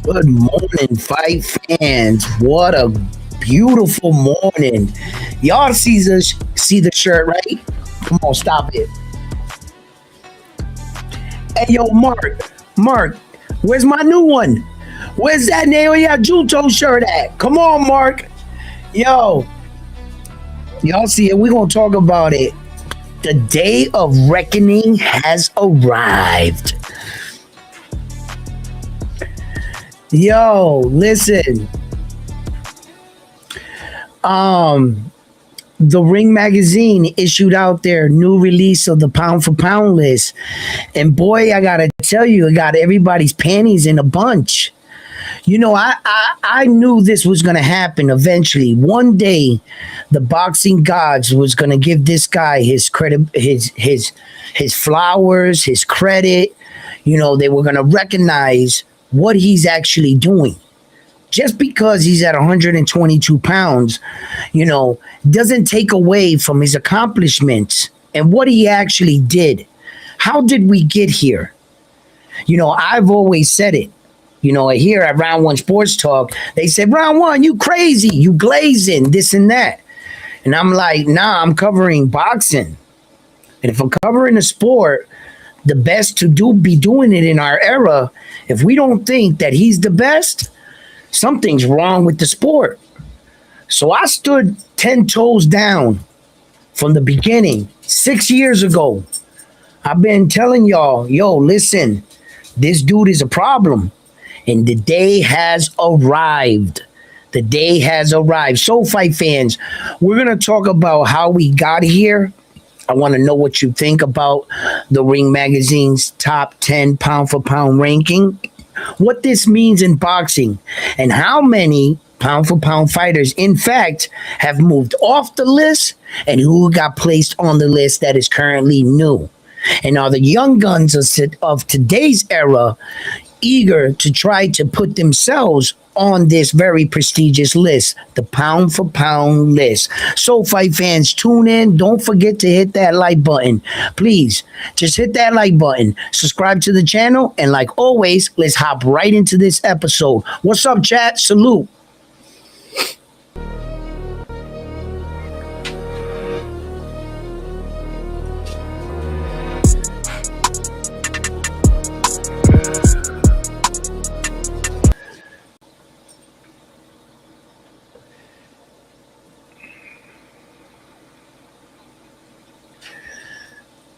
Good morning, fight fans. What a beautiful morning. Y'all see the shirt, right? Come on, stop it. Hey, yo, Mark, where's my new one? Where's that Naoya Juto shirt at? Come on, Mark. Yo, y'all see it. We're going to talk about it. The day of reckoning has arrived. Yo, listen. The Ring magazine issued out their new release of the pound for pound list. And boy, I gotta tell you, it got everybody's panties in a bunch. I knew this was gonna happen eventually. One day, the boxing gods was gonna give this guy his credit, his flowers, his credit. They were gonna recognize what he's actually doing. Just because he's at 122 pounds, doesn't take away from his accomplishments and what he actually did. How did we get here? I've always said it. Here at Round One Sports Talk, they said, Round One, you crazy, you glazing, this and that. And I'm like, nah, I'm covering boxing. And if I'm covering a sport, the best to be doing it in our era, if we don't think that he's the best, something's wrong with the sport. So I stood 10 toes down from the beginning 6 years ago. I've been telling y'all, yo, listen, this dude is a problem. And the day has arrived. The day has arrived. So, fight fans, we're going to talk about how we got here. I want to know what you think about the Ring Magazine's top 10 pound for pound ranking, what this means in boxing, and how many pound for pound fighters, in fact, have moved off the list and who got placed on the list that is currently new. And are the young guns of today's era eager to try to put themselves on this very prestigious list, the pound for pound list. So, fight fans, tune in. Don't forget to hit that like button. Please, just hit that like button. Subscribe to the channel. And like always, let's hop right into this episode. What's up, chat? Salute.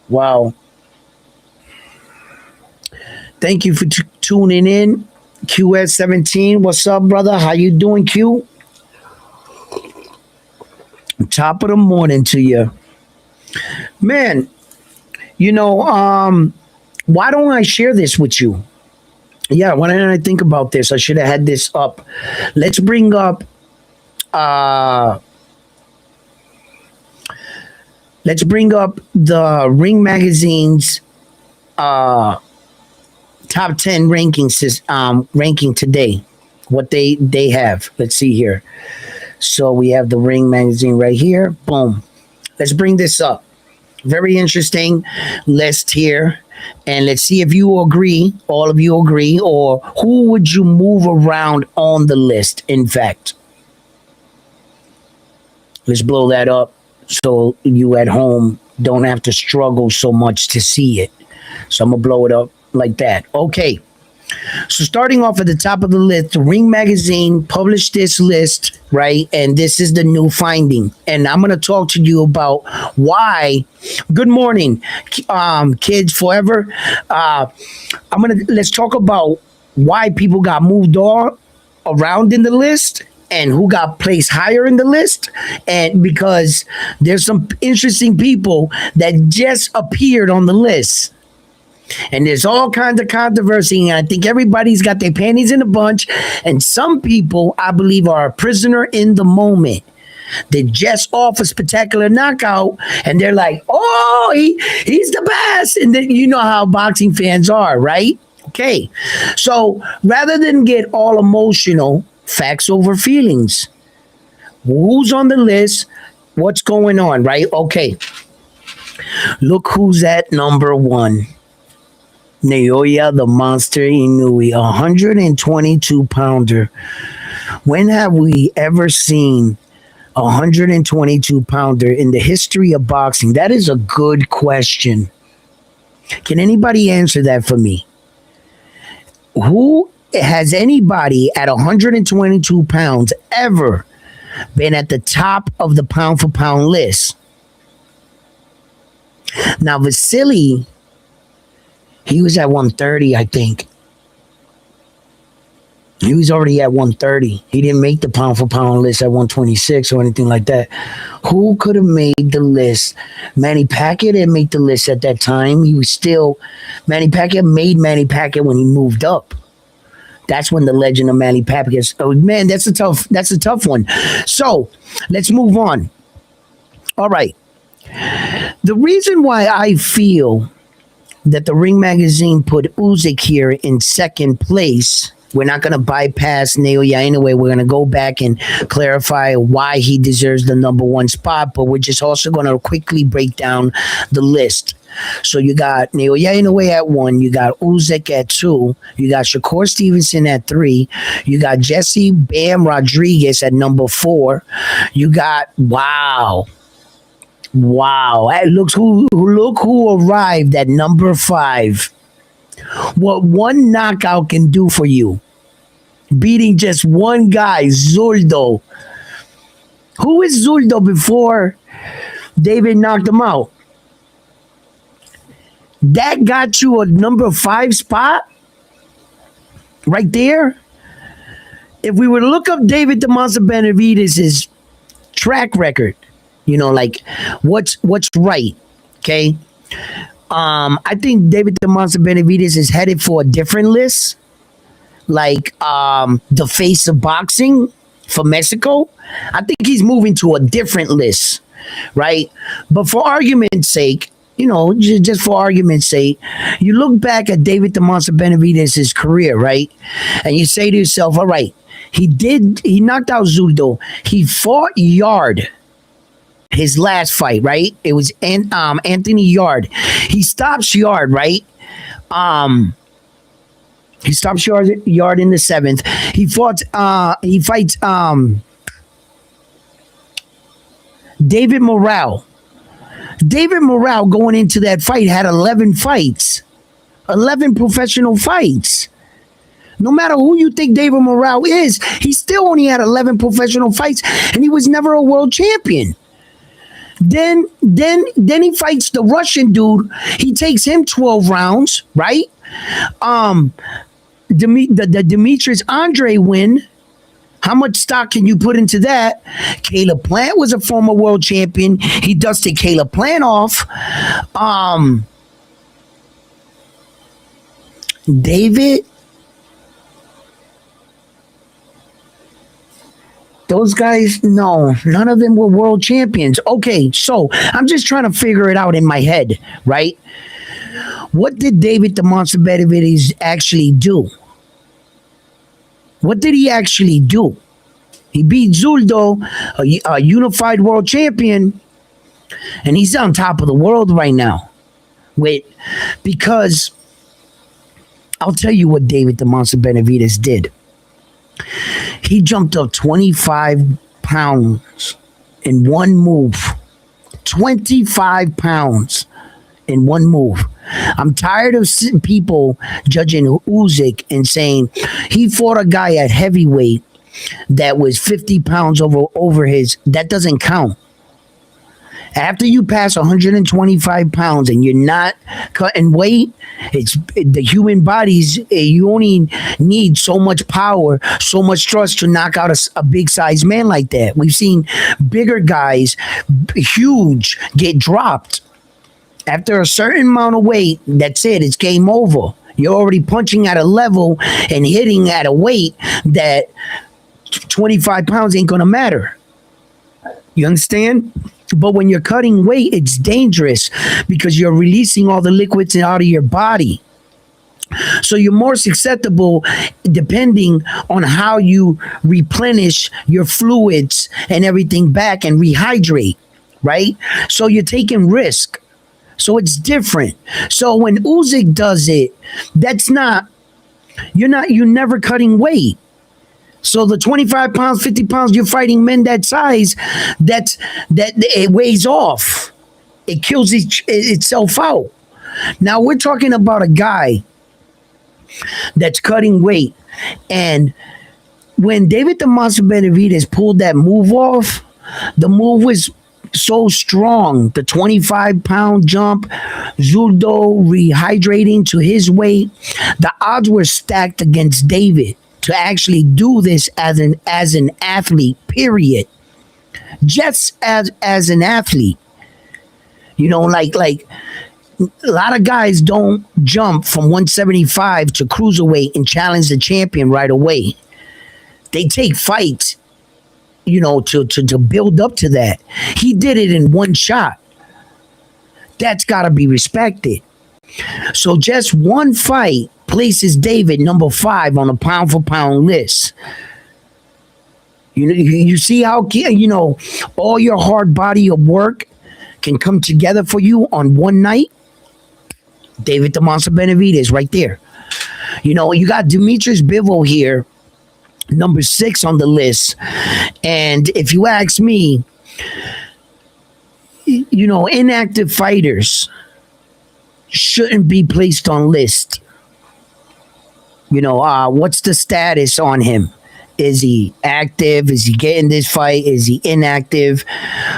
Wow. Thank you for tuning in. QS17, what's up, brother? How you doing, Q? Top of the morning to you. Man, why don't I share this with you? Yeah, why didn't I think about this? I should have had this up. Let's bring up the Ring Magazine's top 10 rankings ranking today. What they have. Let's see here. So we have the Ring Magazine right here. Boom. Let's bring this up. Very interesting list here. And let's see if you agree, all of you agree, or who would you move around on the list, in fact. Let's blow that up so you at home don't have to struggle so much to see it. So I'm going to blow it up like that. Okay. So starting off at the top of the list, the Ring Magazine published this list, right? And this is the new finding. And I'm going to talk to you about why. Good morning, kids forever. Let's talk about why people got moved on around in the list and who got placed higher in the list. And because there's some interesting people that just appeared on the list. And there's all kinds of controversy, and I think everybody's got their panties in a bunch. And some people, I believe, are a prisoner in the moment. They just off a spectacular knockout, and they're like, "Oh, he's the best." And then you know how boxing fans are, right? Okay, so rather than get all emotional, facts over feelings. Who's on the list? What's going on, right? Okay, look who's at number one. Naoya the Monster Inoue, 122 pounder. When have we ever seen a 122 pounder in the history of boxing? That is a good question. Can anybody answer that for me? Who has anybody at 122 pounds ever been at the top of the pound for pound list? Now, Vasily, he was at 130, I think. He was already at 130. He didn't make the pound for pound list at 126 or anything like that. Who could have made the list? Manny Pacquiao didn't make the list at that time. He was still Manny Pacquiao made Manny Pacquiao when he moved up. That's when the legend of Manny Pacquiao. Oh man, that's a tough one. So let's move on. All right. The reason why I feel that the Ring Magazine put Usyk here in second place, we're not going to bypass Naoya Inoue. We're going to go back and clarify why he deserves the number one spot, but we're just also going to quickly break down the list. So you got Naoya Inoue at 1, you got Usyk at 2, you got Shakur Stevenson at 3, you got Jesse Bam Rodriguez at number 4, you got wow. Hey, look who arrived at number 5. What one knockout can do for you. Beating just one guy, Zurdo. Who is Zurdo before David knocked him out? That got you a number 5 spot? Right there? If we were to look up David the Monster Benavidez' track record, you know, like what's right, okay? I think David the Monster Benavidez is headed for a different list, like the face of boxing for Mexico. I think he's moving to a different list, right? But for argument's sake, you know, just for argument's sake, you look back at David the Monster Benavidez' career, right? And you say to yourself, all right, he knocked out Zurdo. He fought Yard. His last fight, right? It was Anthony Yard. He stops Yard, right? He stops Yard in the 7th. He fights David Morrell. David Morrell going into that fight had 11 fights. 11 professional fights. No matter who you think David Morrell is, he still only had 11 professional fights and he was never a world champion. Then he fights the Russian dude. He takes him 12 rounds, right? The Demetrius Andre win. How much stock can you put into that? Caleb Plant was a former world champion. He dusted Caleb Plant off. David. Those guys, no, none of them were world champions. Okay, so I'm just trying to figure it out in my head, right? What did David the Monster Benavidez actually do? What did he actually do? He beat Zurdo, a unified world champion, and he's on top of the world right now. Because I'll tell you what David the Monster Benavidez did. He jumped up 25 pounds in one move. 25 pounds in one move. I'm tired of people judging Usyk and saying he fought a guy at heavyweight that was 50 pounds over his. That doesn't count. After you pass 125 pounds and you're not cutting weight, it's the human body's. You only need so much power, so much thrust to knock out a big size man like that. We've seen bigger guys, huge, get dropped. After a certain amount of weight, that's it. It's game over. You're already punching at a level and hitting at a weight that 25 pounds ain't gonna matter. You understand? But when you're cutting weight, it's dangerous because you're releasing all the liquids out of your body. So you're more susceptible depending on how you replenish your fluids and everything back and rehydrate, right? So you're taking risk. So it's different. So when Usyk does it, that's not you're never cutting weight. So the 25 pounds, 50 pounds, you're fighting men that size, that it weighs off. It kills itself out. Now we're talking about a guy that's cutting weight. And when David the Monster Benavidez pulled that move off, the move was so strong. The 25-pound jump, judo rehydrating to his weight. The odds were stacked against David to actually do this as an athlete, period. Just as an athlete. Like a lot of guys don't jump from 175 to cruiserweight and challenge the champion right away. They take fights, to build up to that. He did it in one shot. That's got to be respected. So just one fight places David number 5 on a pound for pound list. You see how all your hard body of work can come together for you on one night. David the Monster Benavidez right there. You got Demetrius Bivol here, number 6 on the list. And if you ask me, inactive fighters shouldn't be placed on list. What's the status on him? Is he active? Is he getting this fight? Is he inactive?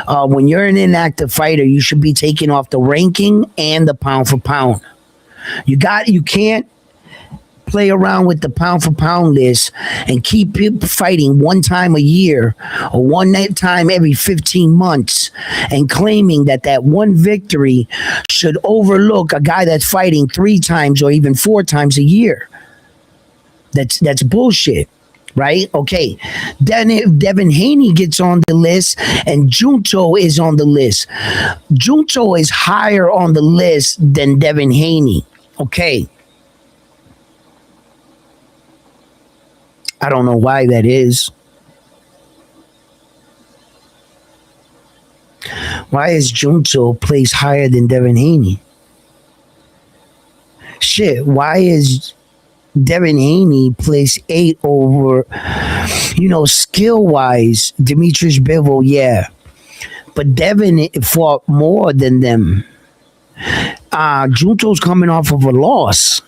When you're an inactive fighter, you should be taken off the ranking and the pound for pound. You can't play around with the pound for pound list and keep fighting one time a year or one time every 15 months and claiming that one victory should overlook a guy that's fighting 3 times or even 4 times a year. That's bullshit. Right? Okay. Then if Devin Haney gets on the list and Junto is on the list, Junto is higher on the list than Devin Haney. Okay. I don't know why that is. Why is Junto placed higher than Devin Haney? Shit, why is Devin Haney placed 8 over, skill-wise, Demetrius Bivol, yeah. But Devin fought more than them. Junto's coming off of a loss.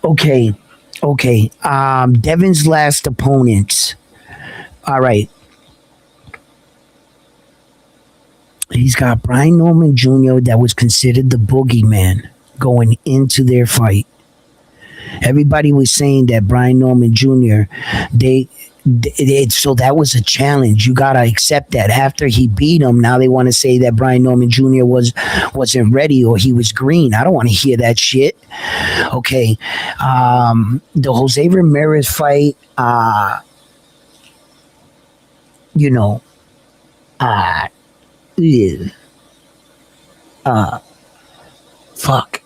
Okay. Devin's last opponents. All right. He's got Brian Norman Jr. that was considered the boogeyman going into their fight. Everybody was saying that Brian Norman Jr. So that was a challenge. You gotta accept that. After he beat him, now they want to say that Brian Norman Jr. wasn't ready or he was green. I don't want to hear that shit. Okay, the Jose Ramirez fight. Fuck.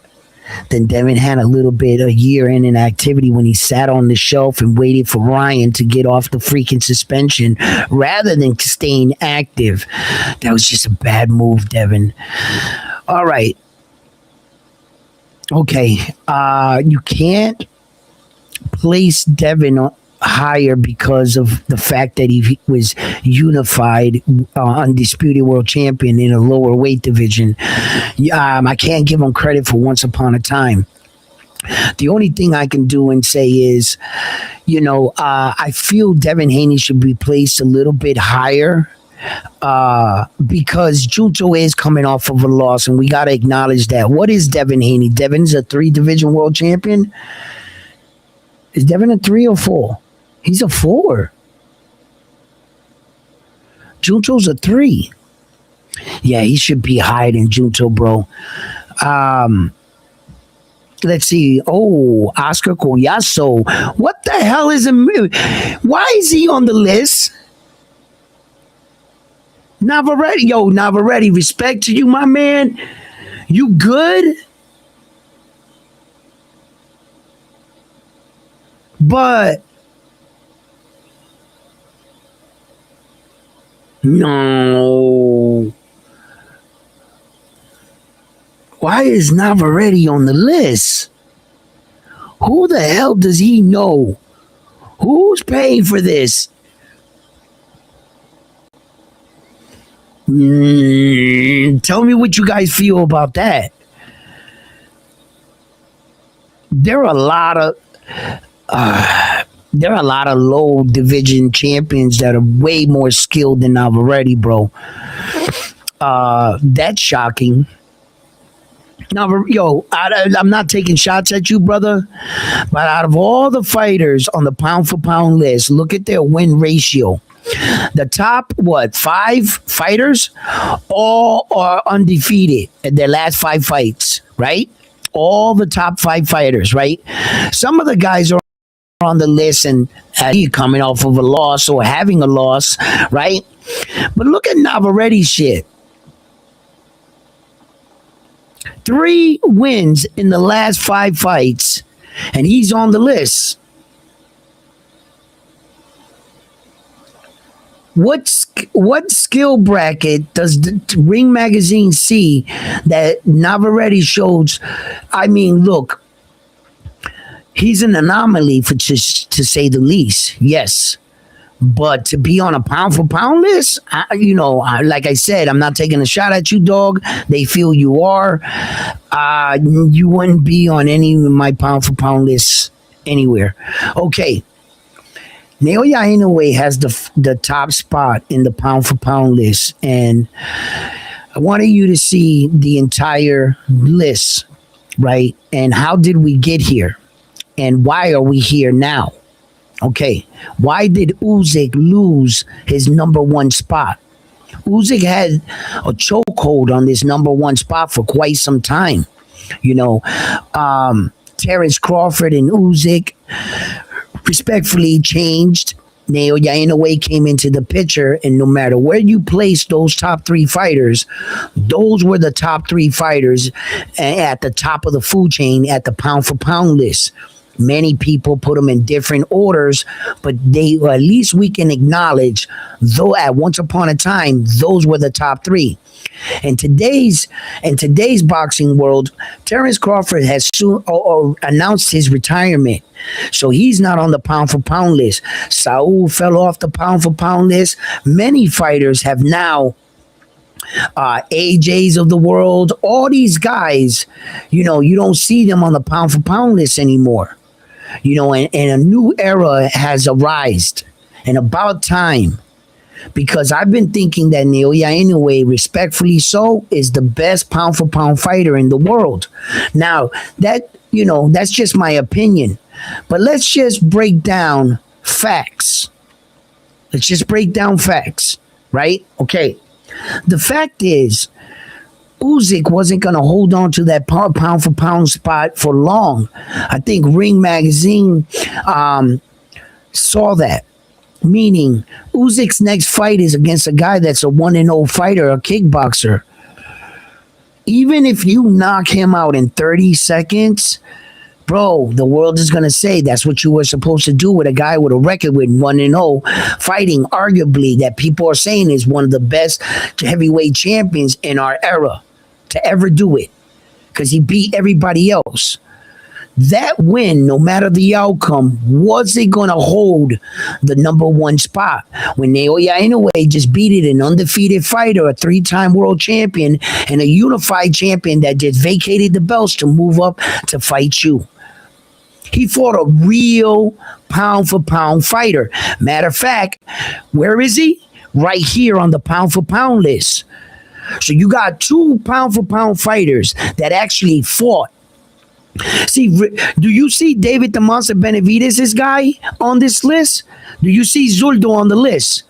Then Devin had a year in activity when he sat on the shelf and waited for Ryan to get off the freaking suspension rather than staying active. That was just a bad move, Devin. All right. Okay. You can't place Devin higher because of the fact that he was unified undisputed world champion in a lower weight division. I can't give him credit for once upon a time. The only thing I can do and say is, I feel Devin Haney should be placed a little bit higher because Junto is coming off of a loss, and we got to acknowledge that. What is Devin Haney? Devin's a 3-division world champion. Is Devin a 3 or 4? He's a 4. Junto's a 3. Yeah, he should be higher than Junto, bro. Let's see. Oh, Oscar Collazo. What the hell is why is he on the list? Navarrete, respect to you, my man. You good? But No. Why is Navarrete on the list? Who the hell does he know? Who's paying for this? Tell me what you guys feel about that. There are a lot of there are a lot of low division champions that are way more skilled than Navarrete, bro. That's shocking. Now, yo, I'm not taking shots at you, brother, but out of all the fighters on the pound for pound list, look at their win ratio. The top, what, five fighters, all are undefeated in their last five fights, right? All the top five fighters, right? Some of the guys are on the list and coming off of a loss or having a loss, right? But look at Navarrete's shit. 3 wins in the last 5 fights, and he's on the list. What skill bracket does the Ring Magazine see that Navarrete shows? I mean, look, he's an anomaly to say the least. Yes. But to be on a pound for pound list, like I said, I'm not taking a shot at you, dog. They feel you are. You wouldn't be on any of my pound for pound lists anywhere. Okay. Naoya Inoue has the top spot in the pound for pound list. And I wanted you to see the entire list, right? And how did we get here? And why are we here now? Okay, why did Usyk lose his number 1 spot? Usyk had a chokehold on this number 1 spot for quite some time. Terrence Crawford and Usyk respectfully changed. Naoya Inoue came into the picture, and no matter where you place those top 3 fighters, those were the top 3 fighters at the top of the food chain at the pound for pound list. Many people put them in different orders, but at least we can acknowledge, though at once upon a time, those were the top 3. In today's boxing world, Terrence Crawford has soon announced his retirement. So he's not on the pound for pound list. Saul fell off the pound for pound list. Many fighters have now AJs of the world, all these guys, you don't see them on the pound for pound list anymore. And a new era has arisen, and about time, because I've been thinking that Naoya Inoue, respectfully so, is the best pound for pound fighter in the world. Now, that's just my opinion, but let's just break down facts. Right? Okay. The fact is, Usyk wasn't going to hold on to that pound for pound spot for long. I think Ring Magazine saw that. Meaning, Usyk's next fight is against a guy that's a 1-0 fighter, a kickboxer. Even if you knock him out in 30 seconds, bro, the world is going to say that's what you were supposed to do with a guy with a record with 1-0 fighting, arguably, that people are saying is one of the best heavyweight champions in our era to ever do it, because he beat everybody else. That win, no matter the outcome, wasn't going to hold the number 1 spot. When Naoya Inoue just beat an undefeated fighter, a 3-time world champion, and a unified champion that just vacated the belts to move up to fight you. He fought a real pound for pound fighter. Matter of fact, where is he? Right here on the pound for pound list. So you got 2 pound for pound fighters that actually fought. See, do you see David the Monster Benavidez, this guy, on this list? Do you see Zuldo on the list?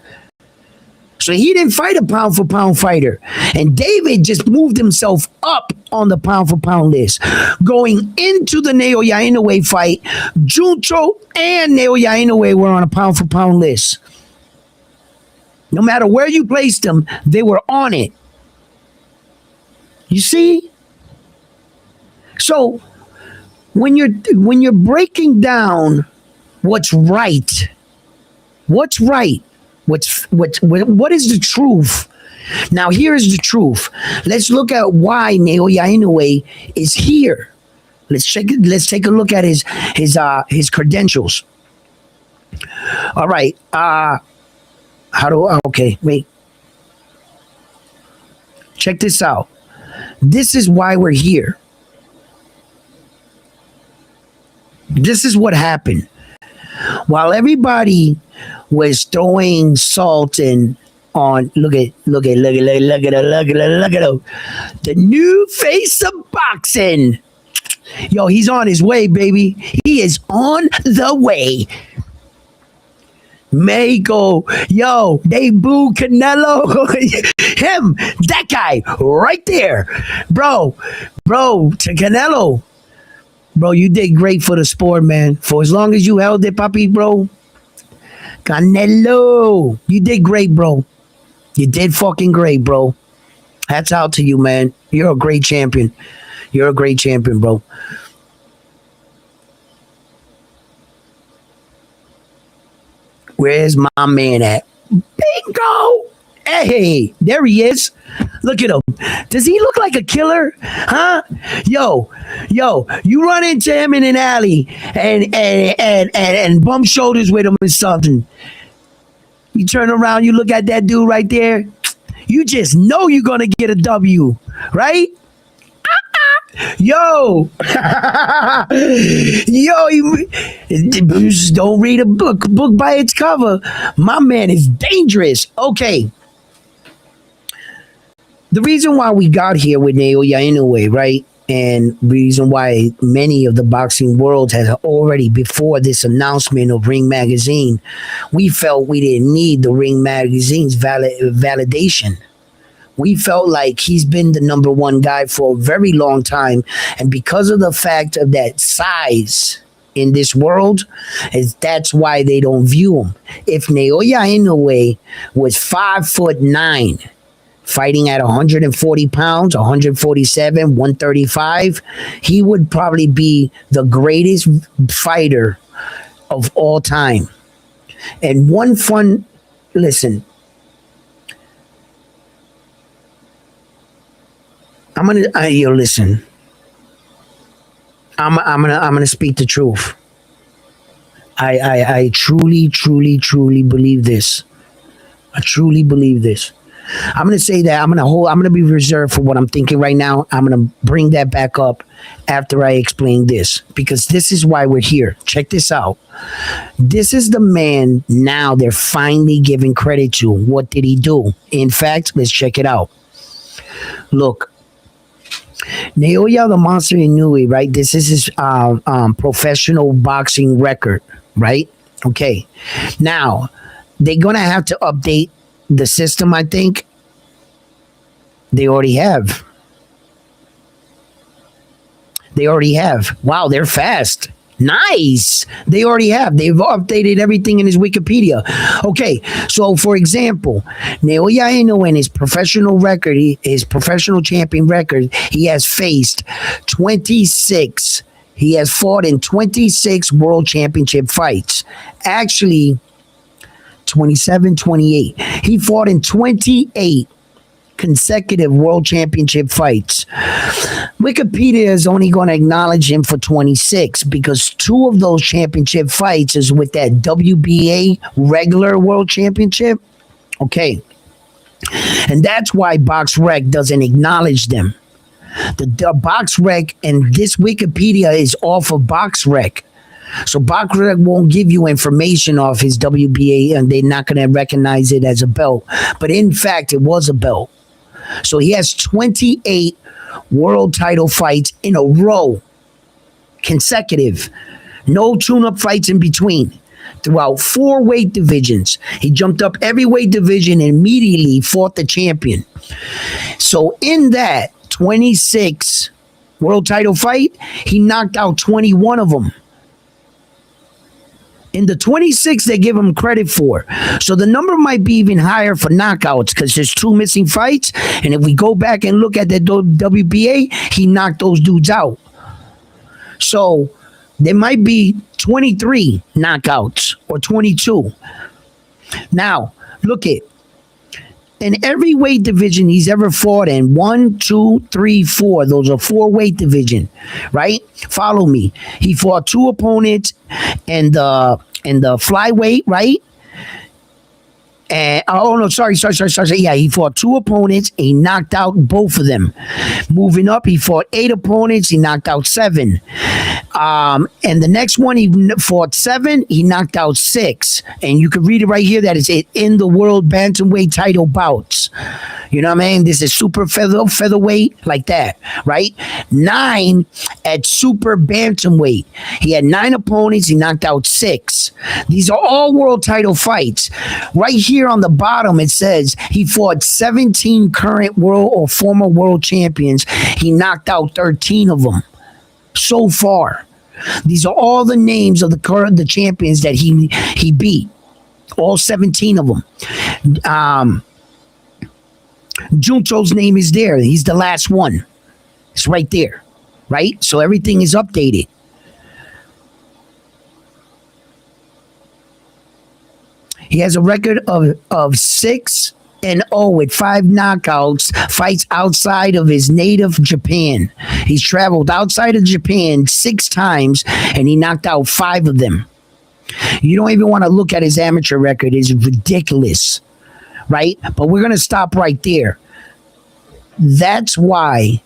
So he didn't fight a pound for pound fighter. And David just moved himself up on the pound for pound list. Going into the Naoya Inoue fight, Juncho and Naoya Inoue were on a pound for pound list. No matter where you placed them, they were on it. You see? So when you're breaking down what's right, What is the truth? Now here is the truth. Let's look at why Naoya Inoue is here. Let's take a look at his credentials. All right. Okay, wait. Check this out. This is why we're here. This is what happened. While everybody was throwing salt and on, look at the new face of boxing. Yo, he's on his way, baby. He is on the way. Mexico, yo, they boo Canelo. Him, that guy right there. Bro, to Canelo. Bro, you did great for the sport, man. For as long as you held it, papi, bro. Canelo, you did great, bro. You did fucking great, bro. Hats out to you, man. You're a great champion. You're a great champion, bro. Where's my man at? Bingo! Hey, there he is. Look at him. Does he look like a killer? Huh? Yo, you run into him in an alley and bump shoulders with him or something. You turn around, you look at that dude right there. You just know you're gonna get a W, right? Yo, just don't read a book by its cover. My man is dangerous. Okay. The reason why we got here with Naoya Inoue, right? And reason why many of the boxing world has already, before this announcement of Ring Magazine, we felt we didn't need the Ring Magazine's validation. We felt like he's been the number one guy for a very long time. And because of the fact of that size in this world, that's why they don't view him. If Naoya Inoue was 5'9", fighting at 140 pounds, 147, 135, he would probably be the greatest fighter of all time. And listen, listen. I'm gonna speak the truth. I truly believe this. I truly believe this. I'm gonna say that I'm gonna be reserved for what I'm thinking right now. I'm gonna bring that back up after I explain this, because this is why we're here. Check this out. This is the man now they're finally giving credit to. What did he do? In fact, let's check it out. Look, Naoya the Monster Inoue, right? This is his professional boxing record, right? Okay. Now, they're going to have to update the system, I think. They already have. Wow, they're fast. Nice. They already have. They've updated everything in his Wikipedia. Okay, so for example, Naoya Inoue in his professional record, his professional champion record, he has faced 26. He has fought in 26 world championship fights. Actually, 27, 28. He fought in 28 consecutive world championship fights. Wikipedia is only going to acknowledge him for 26 because 2 of those championship fights is with that WBA regular world championship. Okay. And that's why BoxRec doesn't acknowledge them. The BoxRec and this Wikipedia is off of BoxRec. So BoxRec won't give you information off his WBA and they're not going to recognize it as a belt. But in fact, it was a belt. So he has 28 world title fights in a row, consecutive. No tune-up fights in between. Throughout 4 weight divisions. He jumped up every weight division and immediately fought the champion. So in that 26 world title fight, he knocked out 21 of them. In the 26, they give him credit for. So the number might be even higher for knockouts because there's 2 missing fights. And if we go back and look at the WBA, he knocked those dudes out. So there might be 23 knockouts or 22. Now, Look it. In every weight division he's ever fought in, one, two, three, four. Those are four weight division, right? Follow me. He fought two opponents in the flyweight, right? And oh no, sorry. Yeah, he fought two opponents. He knocked out both of them. Moving up, he fought eight opponents. He knocked out seven. And the next one, he fought seven. He knocked out six. And you can read it right here. That is it in the world bantamweight title bouts. You know what I mean? This is super featherweight, like that, right? Nine at super bantamweight. He had nine opponents. He knocked out six. These are all world title fights. Right here on the bottom, it says he fought 17 current world or former world champions. He knocked out 13 of them so far. These are all the names of the champions that he beat. All 17 of them. Junto's name is there. He's the last one. It's right there, right? So everything is updated. He has a record of 6-0 with 5 knockouts, fights outside of his native Japan. He's traveled outside of Japan 6 times, and he knocked out 5 of them. You don't even want to look at his amateur record. It's ridiculous, right? But we're going to stop right there. That's why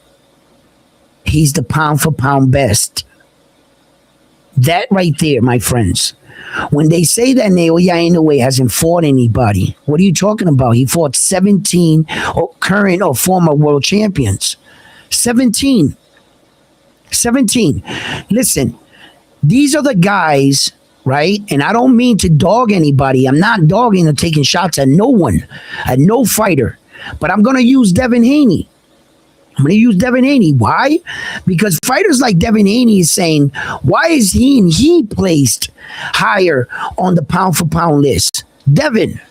he's the pound for pound best. That right there, my friends. When they say that Naoya Inoue hasn't fought anybody, what are you talking about? He fought 17 current or former world champions. 17. Listen, these are the guys, right? And I don't mean to dog anybody. I'm not dogging or taking shots at no one, at no fighter. But I'm going to use Devin Haney. Why? Because fighters like Devin Haney is saying, why is he placed higher on the pound for pound list? Devin,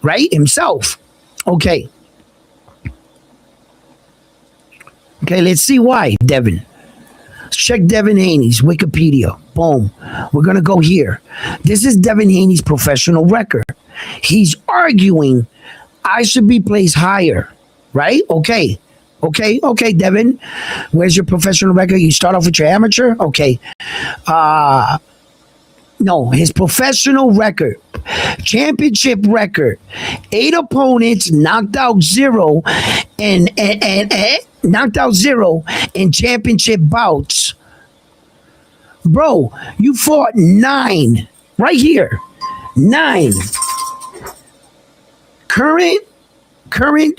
right? Himself. Okay, let's see why, Devin. Let's check Devin Haney's Wikipedia. Boom. We're going to go here. This is Devin Haney's professional record. He's arguing I should be placed higher, right? Okay, Devin. Where's your professional record? You start off with your amateur? Okay. No, his professional record, championship record, 8 opponents, knocked out 0, and knocked out 0 in championship bouts. Bro, you fought 9 right here. 9 current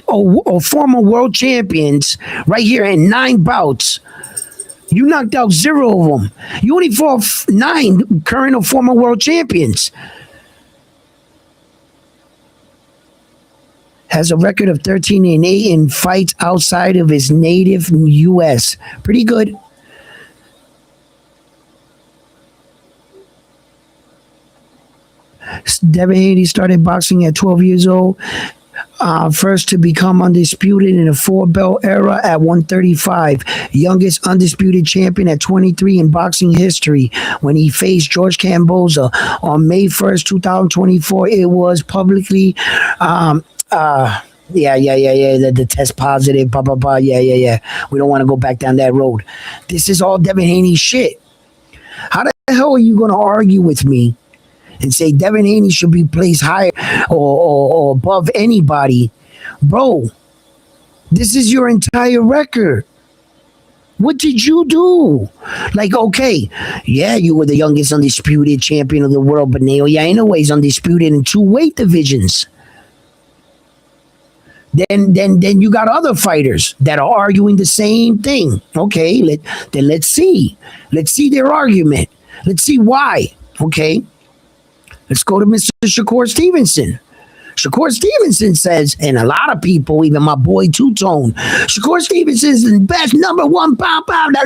or former world champions right here in 9 bouts. You knocked out 0 of them. You only fought 9 current or former world champions. Has a record of 13-8 in fights outside of his native U.S. Pretty good. Devin Haney started boxing at 12 years old. First to become undisputed in the 4-belt era at 135. Youngest undisputed champion at 23 in boxing history. When he faced George Camboza on May 1st, 2024, it was publicly the test positive, blah blah blah. Yeah. We don't want to go back down that road. This is all Devin Haney shit. How the hell are you going to argue with me and say Devin Haney should be placed higher or above anybody? Bro, this is your entire record. What did you do? Like, okay, yeah, you were the youngest undisputed champion of the world, but Naoya Inoue is undisputed in 2 weight divisions. Then you got other fighters that are arguing the same thing. Okay, let's see. Let's see their argument. Let's see why. Okay. Let's go to Mr. Shakur Stevenson. Shakur Stevenson says, and a lot of people, even my boy Two-Tone, Shakur Stevenson is the best #1 pound.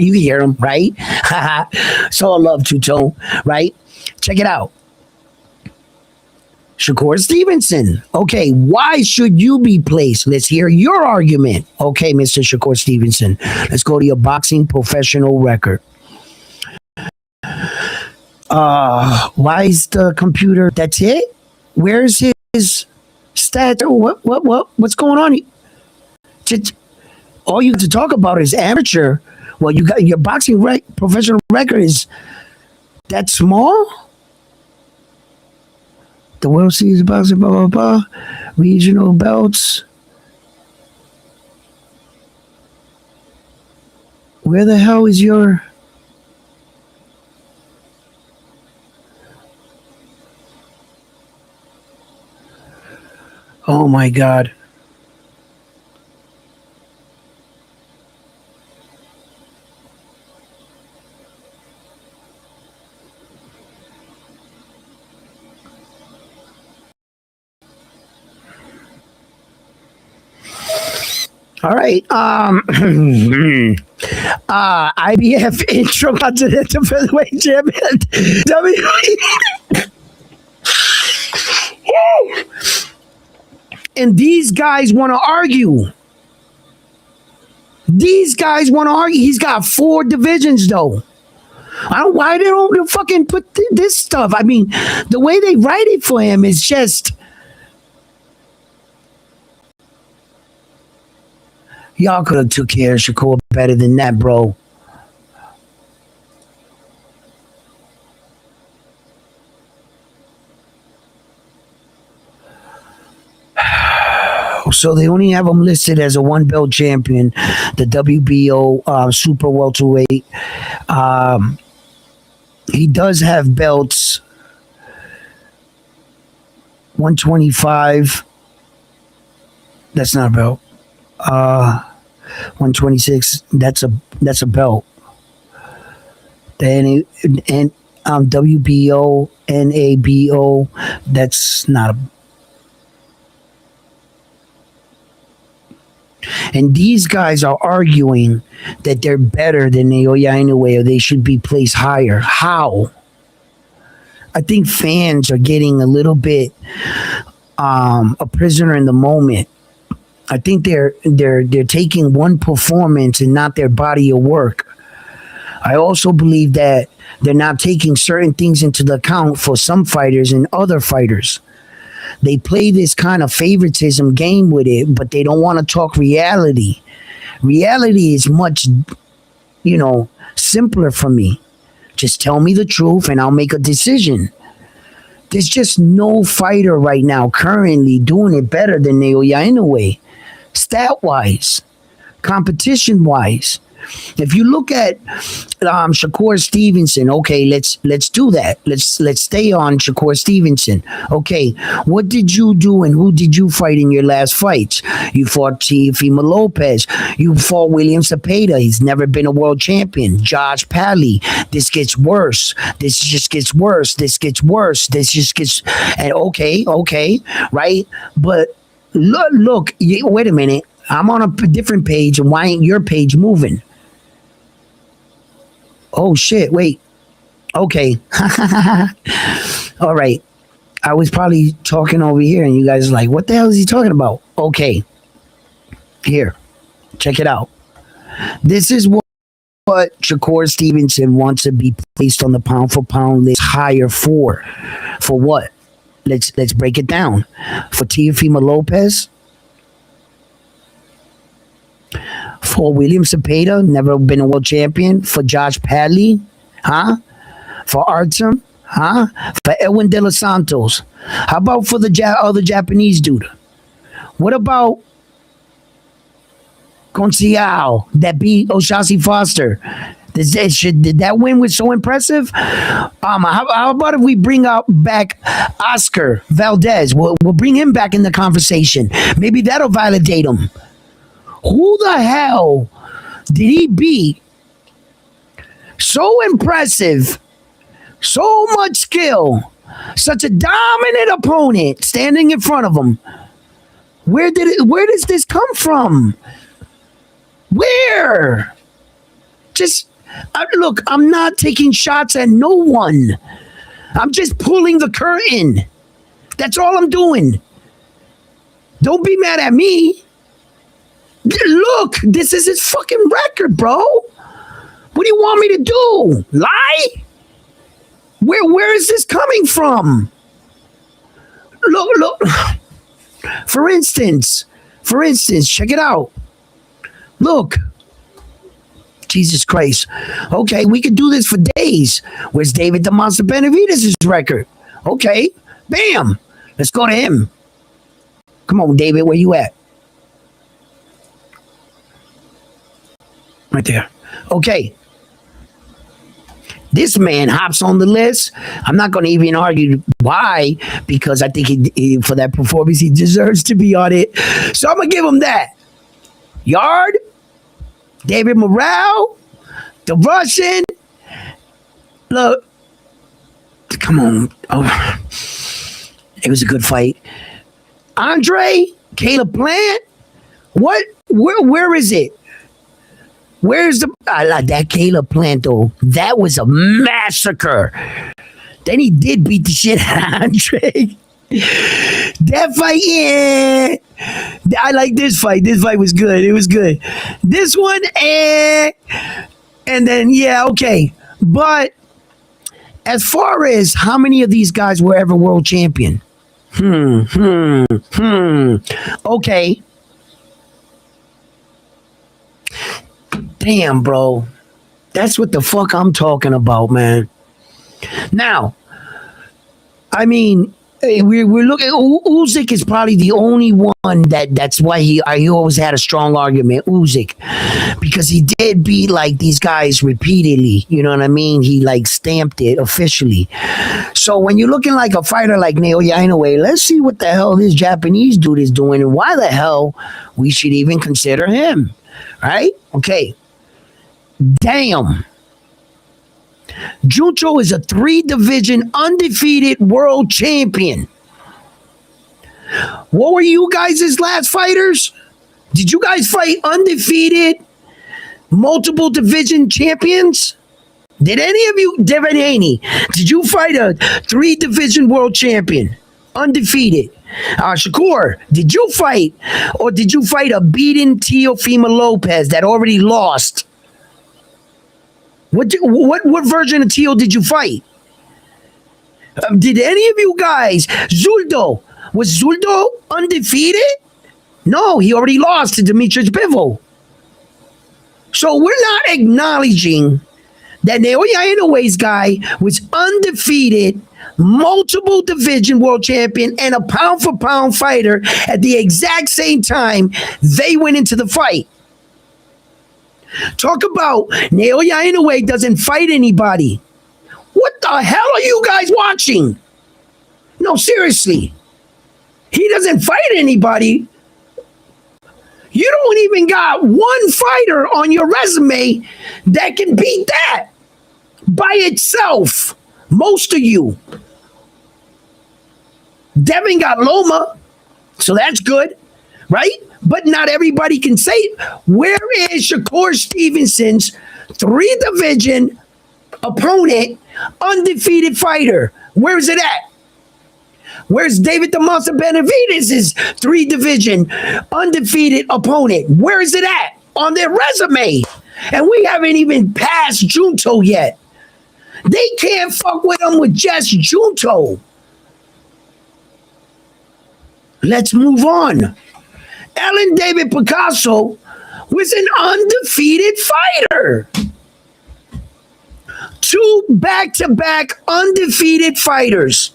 You hear him, right? So I love Two-Tone, right? Check it out. Shakur Stevenson. Okay, why should you be placed? Let's hear your argument. Okay, Mr. Shakur Stevenson. Let's go to your boxing professional record. Why is the computer? That's it? Where's his Stats. What's going on? Just, all you have to talk about is amateur. Well, you got your boxing professional record is that small. The World Series of Boxing, blah blah blah, regional belts. Where the hell is your? Oh my God. All right. IBF Intercontinental Featherweight Champion. And these guys want to argue. These guys want to argue. He's got 4 divisions, though. I don't. Why they don't fucking put this stuff? I mean, the way they write it for him is just. Y'all could have took care of Shakur better than that, bro. So they only have him listed as a 1-belt champion, the WBO super welterweight. He does have belts 125. That's not a belt. 126. That's a belt. Then and WBO, NABO. That's not a. And these guys are arguing that they're better than Naoya Inoue or they should be placed higher. How? I think fans are getting a little bit a prisoner in the moment. I think they're taking one performance and not their body of work. I also believe that they're not taking certain things into the account for some fighters and other fighters. They play this kind of favoritism game with it, but they don't want to talk reality. Reality is much, simpler for me. Just tell me the truth and I'll make a decision. There's just no fighter right now currently doing it better than Naoya Inoue, stat-wise, competition-wise. If you look at Shakur Stevenson, okay, let's do that. Let's stay on Shakur Stevenson. Okay, what did you do and who did you fight in your last fights? You fought Teofimo Lopez. You fought William Cepeda. He's never been a world champion. Josh Pally. This gets worse. This just gets worse. This gets worse. This just gets. And okay, right? But look. Wait a minute. I'm on a different page, and why ain't your page moving? Oh shit, wait. Okay. All right. I was probably talking over here and you guys are like, what the hell is he talking about? Okay. Here. Check it out. This is what Shakur Stevenson wants to be placed on the pound for pound list higher for. For what? Let's break it down. For Teofimo Lopez. For William Cepeda, never been a world champion. For Josh Padley, huh? For Artem, huh? For Edwin De Los Santos. How about for the other Japanese dude? What about Conceiao that beat O'Shaughnessy Foster? Did that win was so impressive? How about if we bring back Oscar Valdez? We'll bring him back in the conversation. Maybe that'll validate him. Who the hell did he beat? So impressive, so much skill, such a dominant opponent standing in front of him. Where does this come from? Where? Look, I'm not taking shots at no one. I'm just pulling the curtain. That's all I'm doing. Don't be mad at me. Look, this is his fucking record, bro. What do you want me to do? Lie? Where is this coming from? Look. For instance, check it out. Look. Jesus Christ. Okay, we could do this for days. Where's David the Monster Benavidez' record? Okay, bam. Let's go to him. Come on, David, where you at? Right there. Okay. This man hops on the list. I'm not going to even argue why, because I think he, for that performance, he deserves to be on it. So I'm going to give him that. Yard, David Morale, the Russian. Look, come on. Oh, it was a good fight. Andre, Caleb Plant. What? Where is it? Where's the that Caleb Plant though? That was a massacre. Then he did beat the shit out of Andre. That fight, yeah. I like this fight. This fight was good. It was good. This one, and then yeah, okay. But as far as how many of these guys were ever world champion? Okay. Damn, bro. That's what the fuck I'm talking about, man. Now, I mean, we're looking. Usyk is probably the only one that's why he always had a strong argument. Usyk, because he did beat like these guys repeatedly. You know what I mean? He like stamped it officially. So when you're looking like a fighter like Naoya Inoue, let's see what the hell this Japanese dude is doing and why the hell we should even consider him. Right? Okay. Damn. Junto is a 3-division undefeated world champion. What were you guys' last fighters? Did you guys fight undefeated multiple division champions? Did any of you, Devin Haney, did you fight a 3-division world champion? Undefeated. Shakur, did you fight a beaten Teofimo Lopez that already lost? What version of Teo did you fight? Did any of you guys, was Zuldo undefeated? No, he already lost to Demetrius Bivol. So we're not acknowledging that Naoya Inoue's guy was undefeated, multiple division world champion, and a pound-for-pound fighter at the exact same time they went into the fight. Talk about Naoya Inoue doesn't fight anybody. What the hell are you guys watching? No, seriously. He doesn't fight anybody. You don't even got one fighter on your resume that can beat that by itself. Most of you. Devin got Loma, so that's good, right? But not everybody can say it. Where is Shakur Stevenson's 3-division opponent, undefeated fighter? Where is it at? Where's David the Monster Benavidez' 3-division undefeated opponent? Where is it at on their resume? And we haven't even passed Junto yet. They can't fuck with him with just Junto. Let's move on. Ellen David Picasso was an undefeated fighter. 2 back-to-back undefeated fighters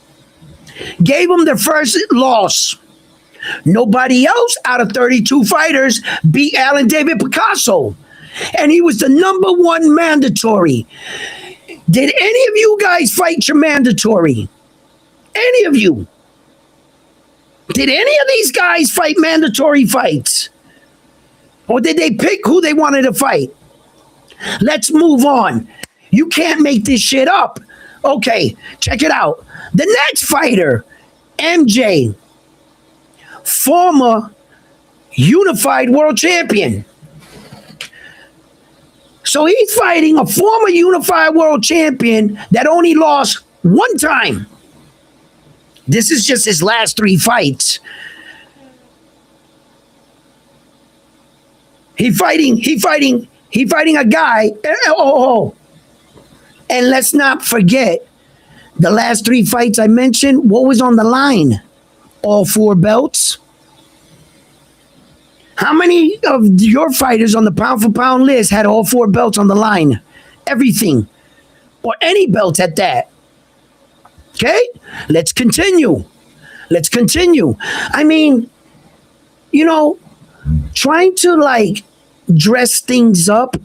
gave him their first loss. Nobody else out of 32 fighters beat Alan David Picasso. And he was the #1 mandatory. Did any of you guys fight your mandatory? Any of you? Did any of these guys fight mandatory fights? Or did they pick who they wanted to fight? Let's move on. You can't make this shit up. Okay, check it out. The next fighter, MJ, former unified world champion. So he's fighting a former unified world champion that only lost 1 time. This is just his last 3 fights. He fighting a guy. And let's not forget, the last 3 fights I mentioned, what was on the line? All 4 belts. How many of your fighters on the pound for pound list had all 4 belts on the line? Everything. Or any belt at that. Okay? Let's continue. Let's continue. I mean, you know, trying to like dress things up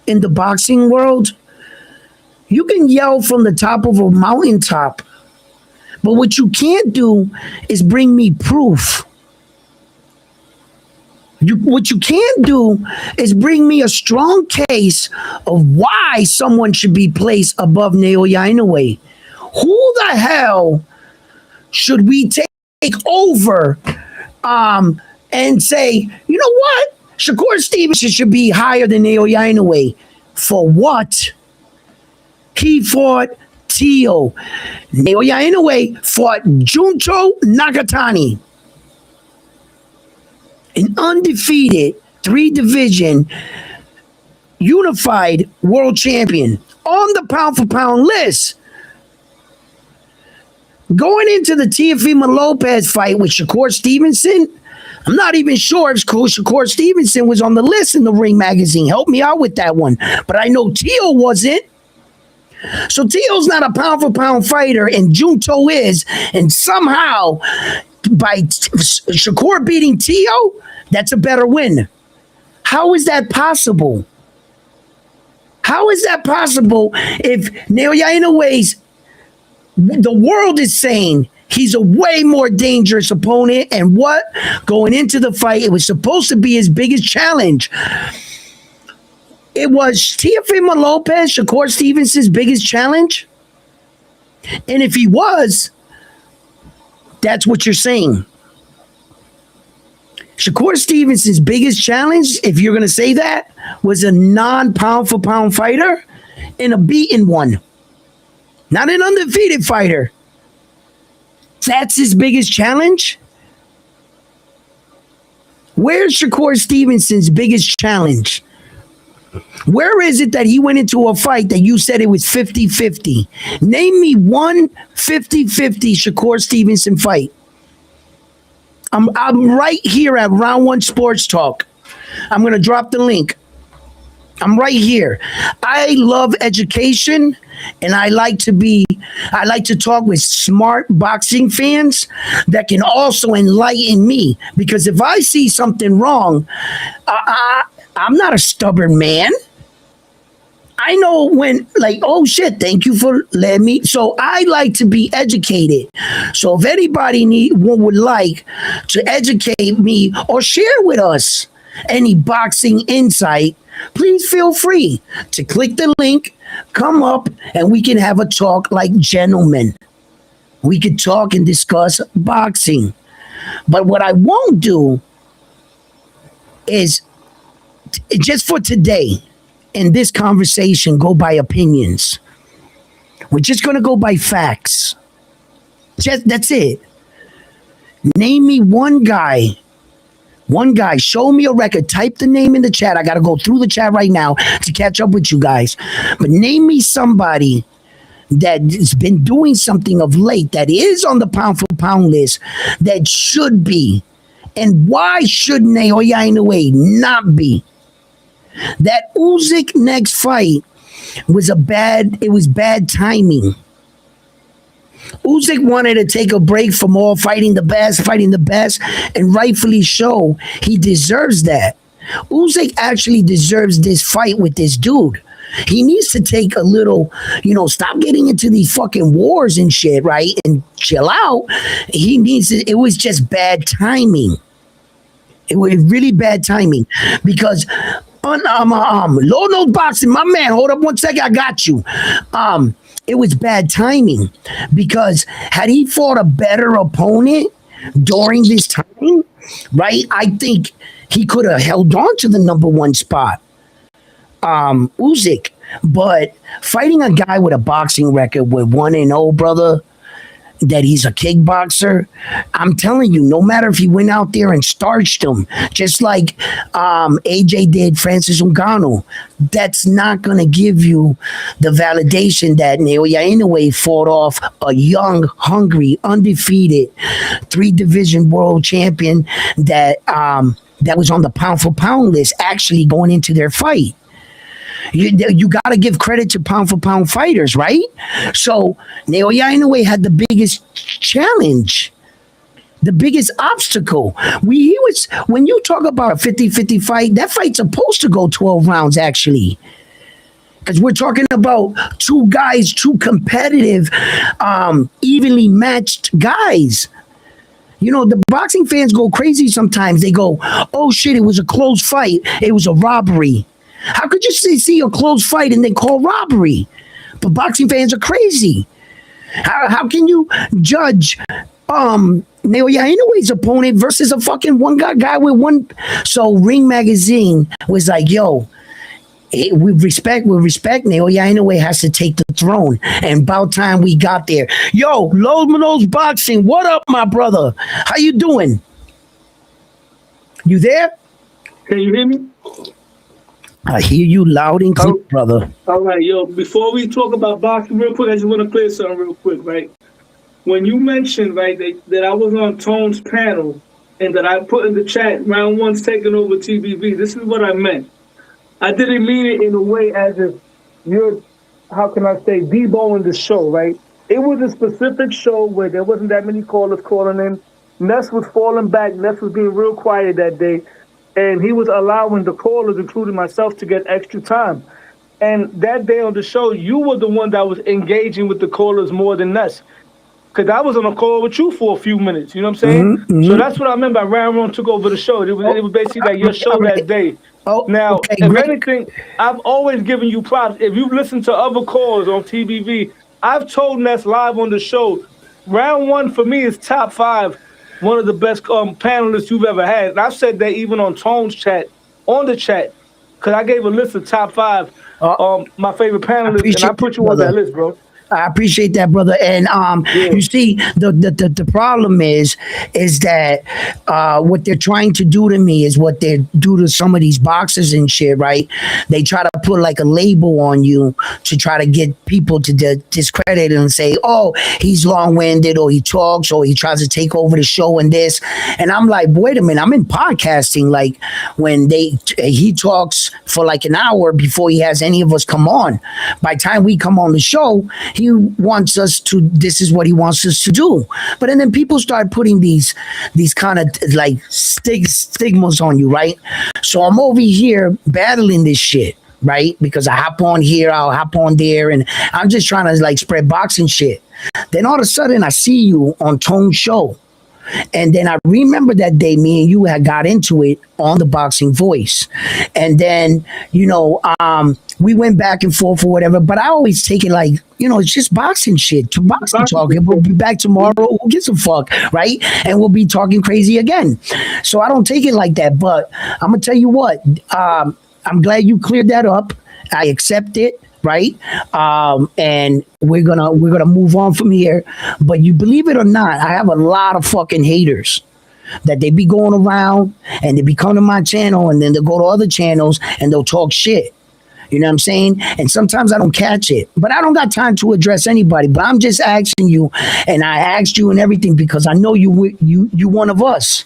in the boxing world, you can yell from the top of a mountaintop, but what you can't do is bring me proof. What you can't do is bring me a strong case of why someone should be placed above Naoya Inoue. Who the hell should we take over and say, you know what? Shakur Stevenson should be higher than Naoya Inoue. For what? He fought Tio. Naoya Inoue fought Junto Nakatani. An undefeated 3-division unified world champion on the pound for pound list. Going into the Teofimo Lopez fight with Shakur Stevenson, I'm not even sure if Shakur Stevenson was on the list in the Ring magazine. Help me out with that one. But I know Tio wasn't. So Tio's not a pound for pound fighter, and Junto is. And somehow, by Shakur beating Tio, that's a better win. How is that possible? How is that possible if Naoya Inoue's, the world is saying he's a way more dangerous opponent, and what? Going into the fight, it was supposed to be his biggest challenge. It was Teofimo Lopez, Shakur Stevenson's biggest challenge? And if he was, that's what you're saying. Shakur Stevenson's biggest challenge, if you're going to say that, was a non-pound for pound fighter and a beaten one. Not an undefeated fighter. That's his biggest challenge? Where's Shakur Stevenson's biggest challenge? Where is it that he went into a fight that you said it was 50-50? Name me one 50-50 Shakur Stevenson fight. I'm right here at Round One Sports Talk. I'm going to drop the link. I'm right here. I love education, and I like to talk with smart boxing fans that can also enlighten me. Because if I see something wrong, I'm not a stubborn man. I know when, like, oh shit, thank you for letting me. So I like to be educated. So if anybody would like to educate me or share with us any boxing insight, please feel free to click the link, come up, and we can have a talk like gentlemen. We could talk and discuss boxing. But what I won't do is, just for today, in this conversation, go by opinions. We're just going to go by facts. That's it. Name me one guy. Show me a record. Type the name in the chat. I got to go through the chat right now to catch up with you guys. But name me somebody that's been doing something of late that is on the pound for pound list that should be. And why should Naoya Inoue not be? That Usyk next fight was bad timing. Usyk wanted to take a break from all fighting the best, and rightfully so. He deserves that. Usyk actually deserves this fight with this dude. He needs to take a little, stop getting into these fucking wars and shit, right? And chill out. It was just bad timing. It was really bad timing because Lord knows boxing, my man. Hold up 1 second, I got you. It was bad timing because had he fought a better opponent during this time, right? I think he could have held on to the number one spot. Usyk, but fighting a guy with a boxing record with 1-0, brother, that he's a kickboxer, I'm telling you, no matter if he went out there and starched him, just like AJ did Francis Ngannou, that's not going to give you the validation that Naoya Inoue fought off a young, hungry, undefeated 3-division world champion that that was on the pound for pound list actually going into their fight. You got to give credit to pound for pound fighters, right? So Naoya Inoue had the biggest challenge, the biggest obstacle. He was, when you talk about a 50-50 fight, that fight's supposed to go 12 rounds actually. Because we're talking about two guys, two competitive, evenly matched guys. You know, the boxing fans go crazy sometimes. They go, oh shit, it was a close fight. It was a robbery. How could you see a close fight and then call robbery? But boxing fans are crazy. How can you judge Naoya Inoue's opponent versus a fucking one guy with one? So Ring Magazine was like, yo, with respect, Naoya Inoue has to take the throne. And about time we got there. Yo, Lomano's Boxing, what up, my brother? How you doing? You there? Can you hear me? I hear you loud and clear, brother. All right, yo, before we talk about boxing real quick, I just want to clear something real quick, right? When you mentioned, right, that I was on Tone's panel and that I put in the chat, round one's taking over TBV, this is what I meant. I didn't mean it in a way as if you're, how can I say, deboing the show, right? It was a specific show where there wasn't that many callers calling in. Ness was falling back. Ness was being real quiet that day. And he was allowing the callers, including myself, to get extra time. And that day on the show, you were the one that was engaging with the callers more than Ness. Because I was on a call with you for a few minutes, you know what I'm saying? Mm-hmm. So that's what I meant by round one took over the show. It was basically like your show that day. Now, okay, if anything, I've always given you props. If you've listened to other calls on TBV, I've told Ness live on the show, round one for me is top 5, one of the best panelists you've ever had. And I've said that even on Tone's chat, on the chat, because I gave a list of top 5 my favorite panelists, and I put you on that list, bro. I appreciate that, brother. And you see, the problem is that what they're trying to do to me is what they do to some of these boxers and shit, right? They try to put like a label on you to try to get people to discredit it and say, oh, he's long-winded, or he talks, or he tries to take over the show and this. And I'm like, wait a minute, I'm in podcasting. Like when he talks for like an hour before he has any of us come on. By the time we come on the show, he wants us to, this is what he wants us to do. But then people start putting these kind of like stigmas on you, right? So I'm over here battling this shit, right? Because I hop on here, I'll hop on there, and I'm just trying to like spread boxing shit. Then all of a sudden I see you on Tone's show. And then I remember that day me and you had got into it on the Boxing Voice. And then, you know, we went back and forth or whatever, but I always take it like, you know, it's just boxing shit, to boxing talk. We'll be back tomorrow. Who gives a fuck, right? And we'll be talking crazy again. So I don't take it like that. But I'm gonna tell you what, I'm glad you cleared that up. I accept it. Right, and we're gonna move on from here. But you believe it or not, I have a lot of fucking haters that they be going around and they be coming to my channel and then they'll go to other channels and they'll talk shit. You know what I'm saying? And sometimes I don't catch it, but I don't got time to address anybody. But I'm just asking you, and I asked you and everything because I know you one of us.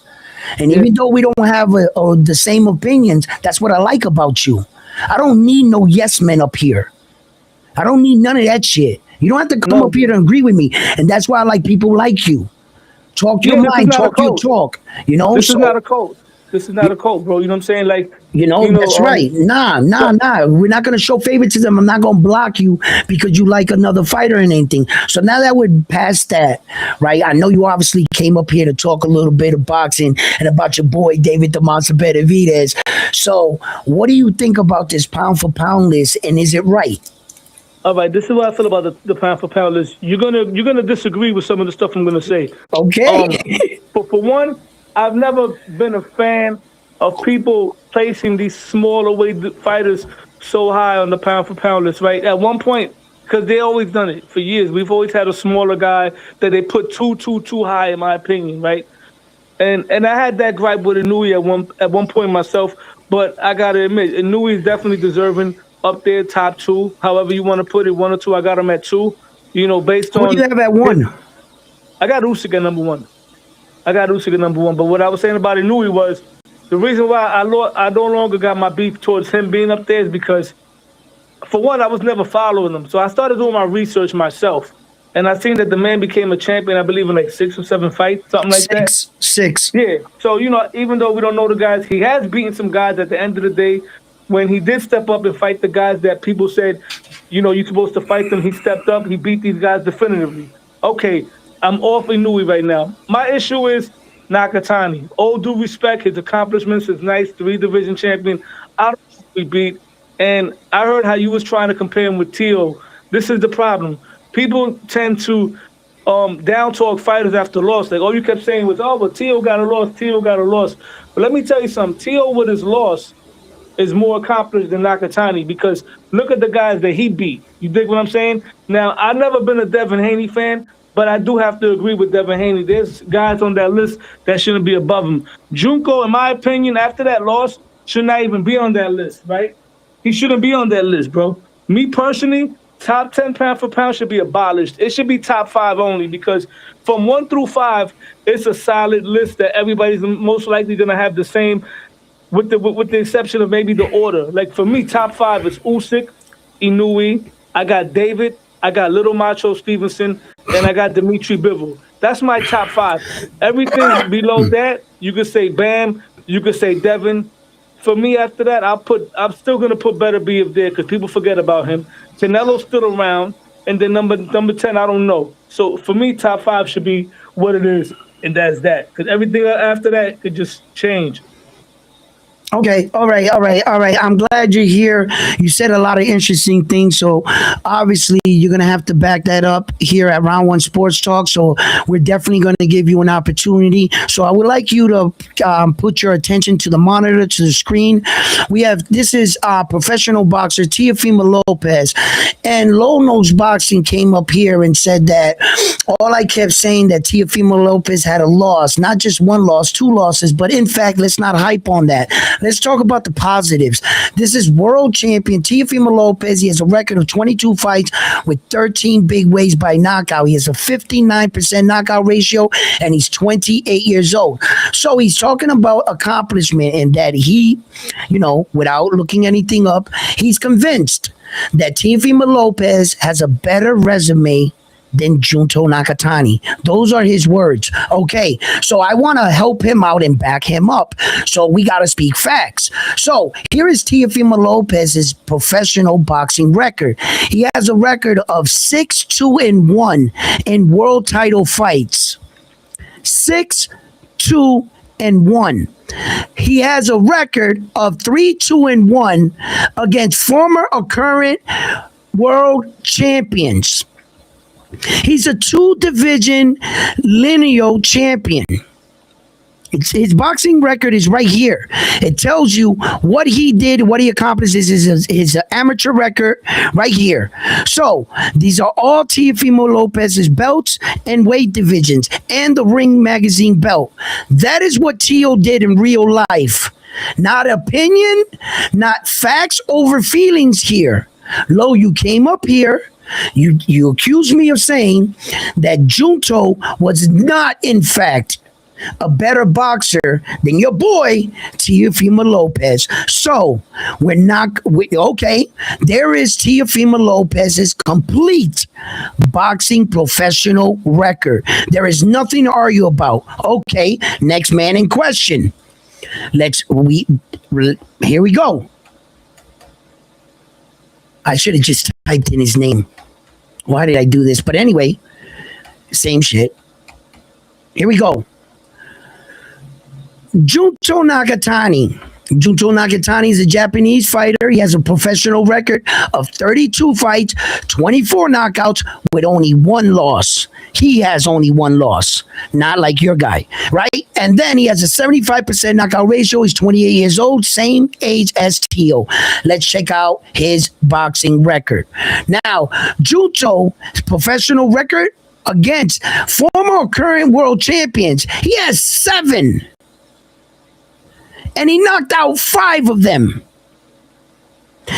And even though we don't have the same opinions, that's what I like about you. I don't need no yes men up here. I don't need none of that shit. You don't have to come up here to agree with me. And that's why I like people like you. Talk your mind, talk your talk. You know, this is not a cult. This is not a cult, bro. You know what I'm saying? Like, that's right. Nah. We're not going to show favoritism. I'm not going to block you because you like another fighter and anything. So now that we're past that, right? I know you obviously came up here to talk a little bit of boxing and about your boy, David the Monster Benavidez. So what do you think about this pound for pound list, and is it right? All right, this is what I feel about the pound for pound list. You're gonna disagree with some of the stuff I'm gonna say. Okay. But for one, I've never been a fan of people placing these smaller weight fighters so high on the pound for pound list. Right at one point, because they always done it for years. We've always had a smaller guy that they put too high, in my opinion. Right, and I had that gripe with Inoue at one point myself. But I gotta admit, Inoue is definitely deserving. Up there, top 2, however you want to put it, 1 or 2. I got him at 2. You know, based on. Who do you have at 1? I got Usyk at number 1. But what I was saying about Inoue was The reason why I no longer got my beef towards him being up there is because, for one, I was never following him. So I started doing my research myself. And I seen that the man became a champion, I believe, in like 6 or 7 fights, something like that. Six. Yeah. So, even though we don't know the guys, he has beaten some guys at the end of the day. When he did step up and fight the guys that people said, you're supposed to fight them, he stepped up. He beat these guys definitively. Okay, I'm off Inoue right now. My issue is Nakatani. All due respect, his accomplishments is nice. 3-division champion. I don't know who we beat. And I heard how you was trying to compare him with Tio. This is the problem. People tend to down talk fighters after loss. Like all you kept saying was, oh, but Tio got a loss, Tio got a loss. But let me tell you something. Tio with his loss is more accomplished than Nakatani because look at the guys that he beat. You dig what I'm saying? Now, I've never been a Devin Haney fan, but I do have to agree with Devin Haney. There's guys on that list that shouldn't be above him. Junko, in my opinion, after that loss, should not even be on that list, right? He shouldn't be on that list, bro. Me personally, top 10 pound for pound should be abolished. It should be top 5 only because from 1 through 5, it's a solid list that everybody's most likely going to have the same, with the exception of maybe the order. Like for me, top 5 is Usyk, Inoue, I got David, I got Little Macho Stevenson, and I got Dimitri Bivol. That's my top 5. Everything below that, you could say Bam, you could say Devin. For me, after that, I'm still gonna put Better Be up there because people forget about him. Canelo's still around, and then number 10, I don't know. So for me, top 5 should be what it is, and that's that. Because everything after that could just change. Okay, all right. I'm glad you're here. You said a lot of interesting things, so obviously you're gonna have to back that up here at Round One Sports Talk. So we're definitely gonna give you an opportunity. So I would like you to put your attention to the monitor, to the screen. This is professional boxer Teofimo Lopez, and Low Nose Boxing came up here and said that all I kept saying that Teofimo Lopez had a loss, not just one loss, 2 losses, but in fact, let's not hype on that. Let's talk about the positives. This is world champion Teofimo Lopez. He has a record of 22 fights with 13 big ways by knockout. He has a 59% knockout ratio, and he's 28 years old. So he's talking about accomplishment and that he, without looking anything up, he's convinced that Teofimo Lopez has a better resume than Junto Nakatani. Those are his words. Okay, so I want to help him out and back him up. So we got to speak facts. So here is Teofimo Lopez's professional boxing record. He has a record of 6-2-1 in world title fights. 6-2-1. He has a record of 3-2-1 against former or current world champions. He's a 2-division lineal champion. His boxing record is right here. It tells you what he did, what he accomplished. His amateur record right here. So these are all Teofimo Lopez's belts and weight divisions and the Ring Magazine belt. That is what Teo did in real life. Not opinion, not facts over feelings here. Lo, you came up here. You accused me of saying that Junto was not, in fact, a better boxer than your boy Teofimo Lopez. So okay. There is Teofimo Lopez's complete boxing professional record. There is nothing to argue about. Okay, next man in question. Here we go. I should have just typed in his name. Why did I do this? But anyway, same shit. Here we go. Junto Nakatani. Junto Nakatani is a Japanese fighter. He has a professional record of 32 fights, 24 knockouts with only 1 loss. He has only 1 loss, not like your guy, right? And then he has a 75% knockout ratio. He's 28 years old, same age as Teo. Let's check out his boxing record. Now, Junto's professional record against former or current world champions, he has 7. And he knocked out 5 of them.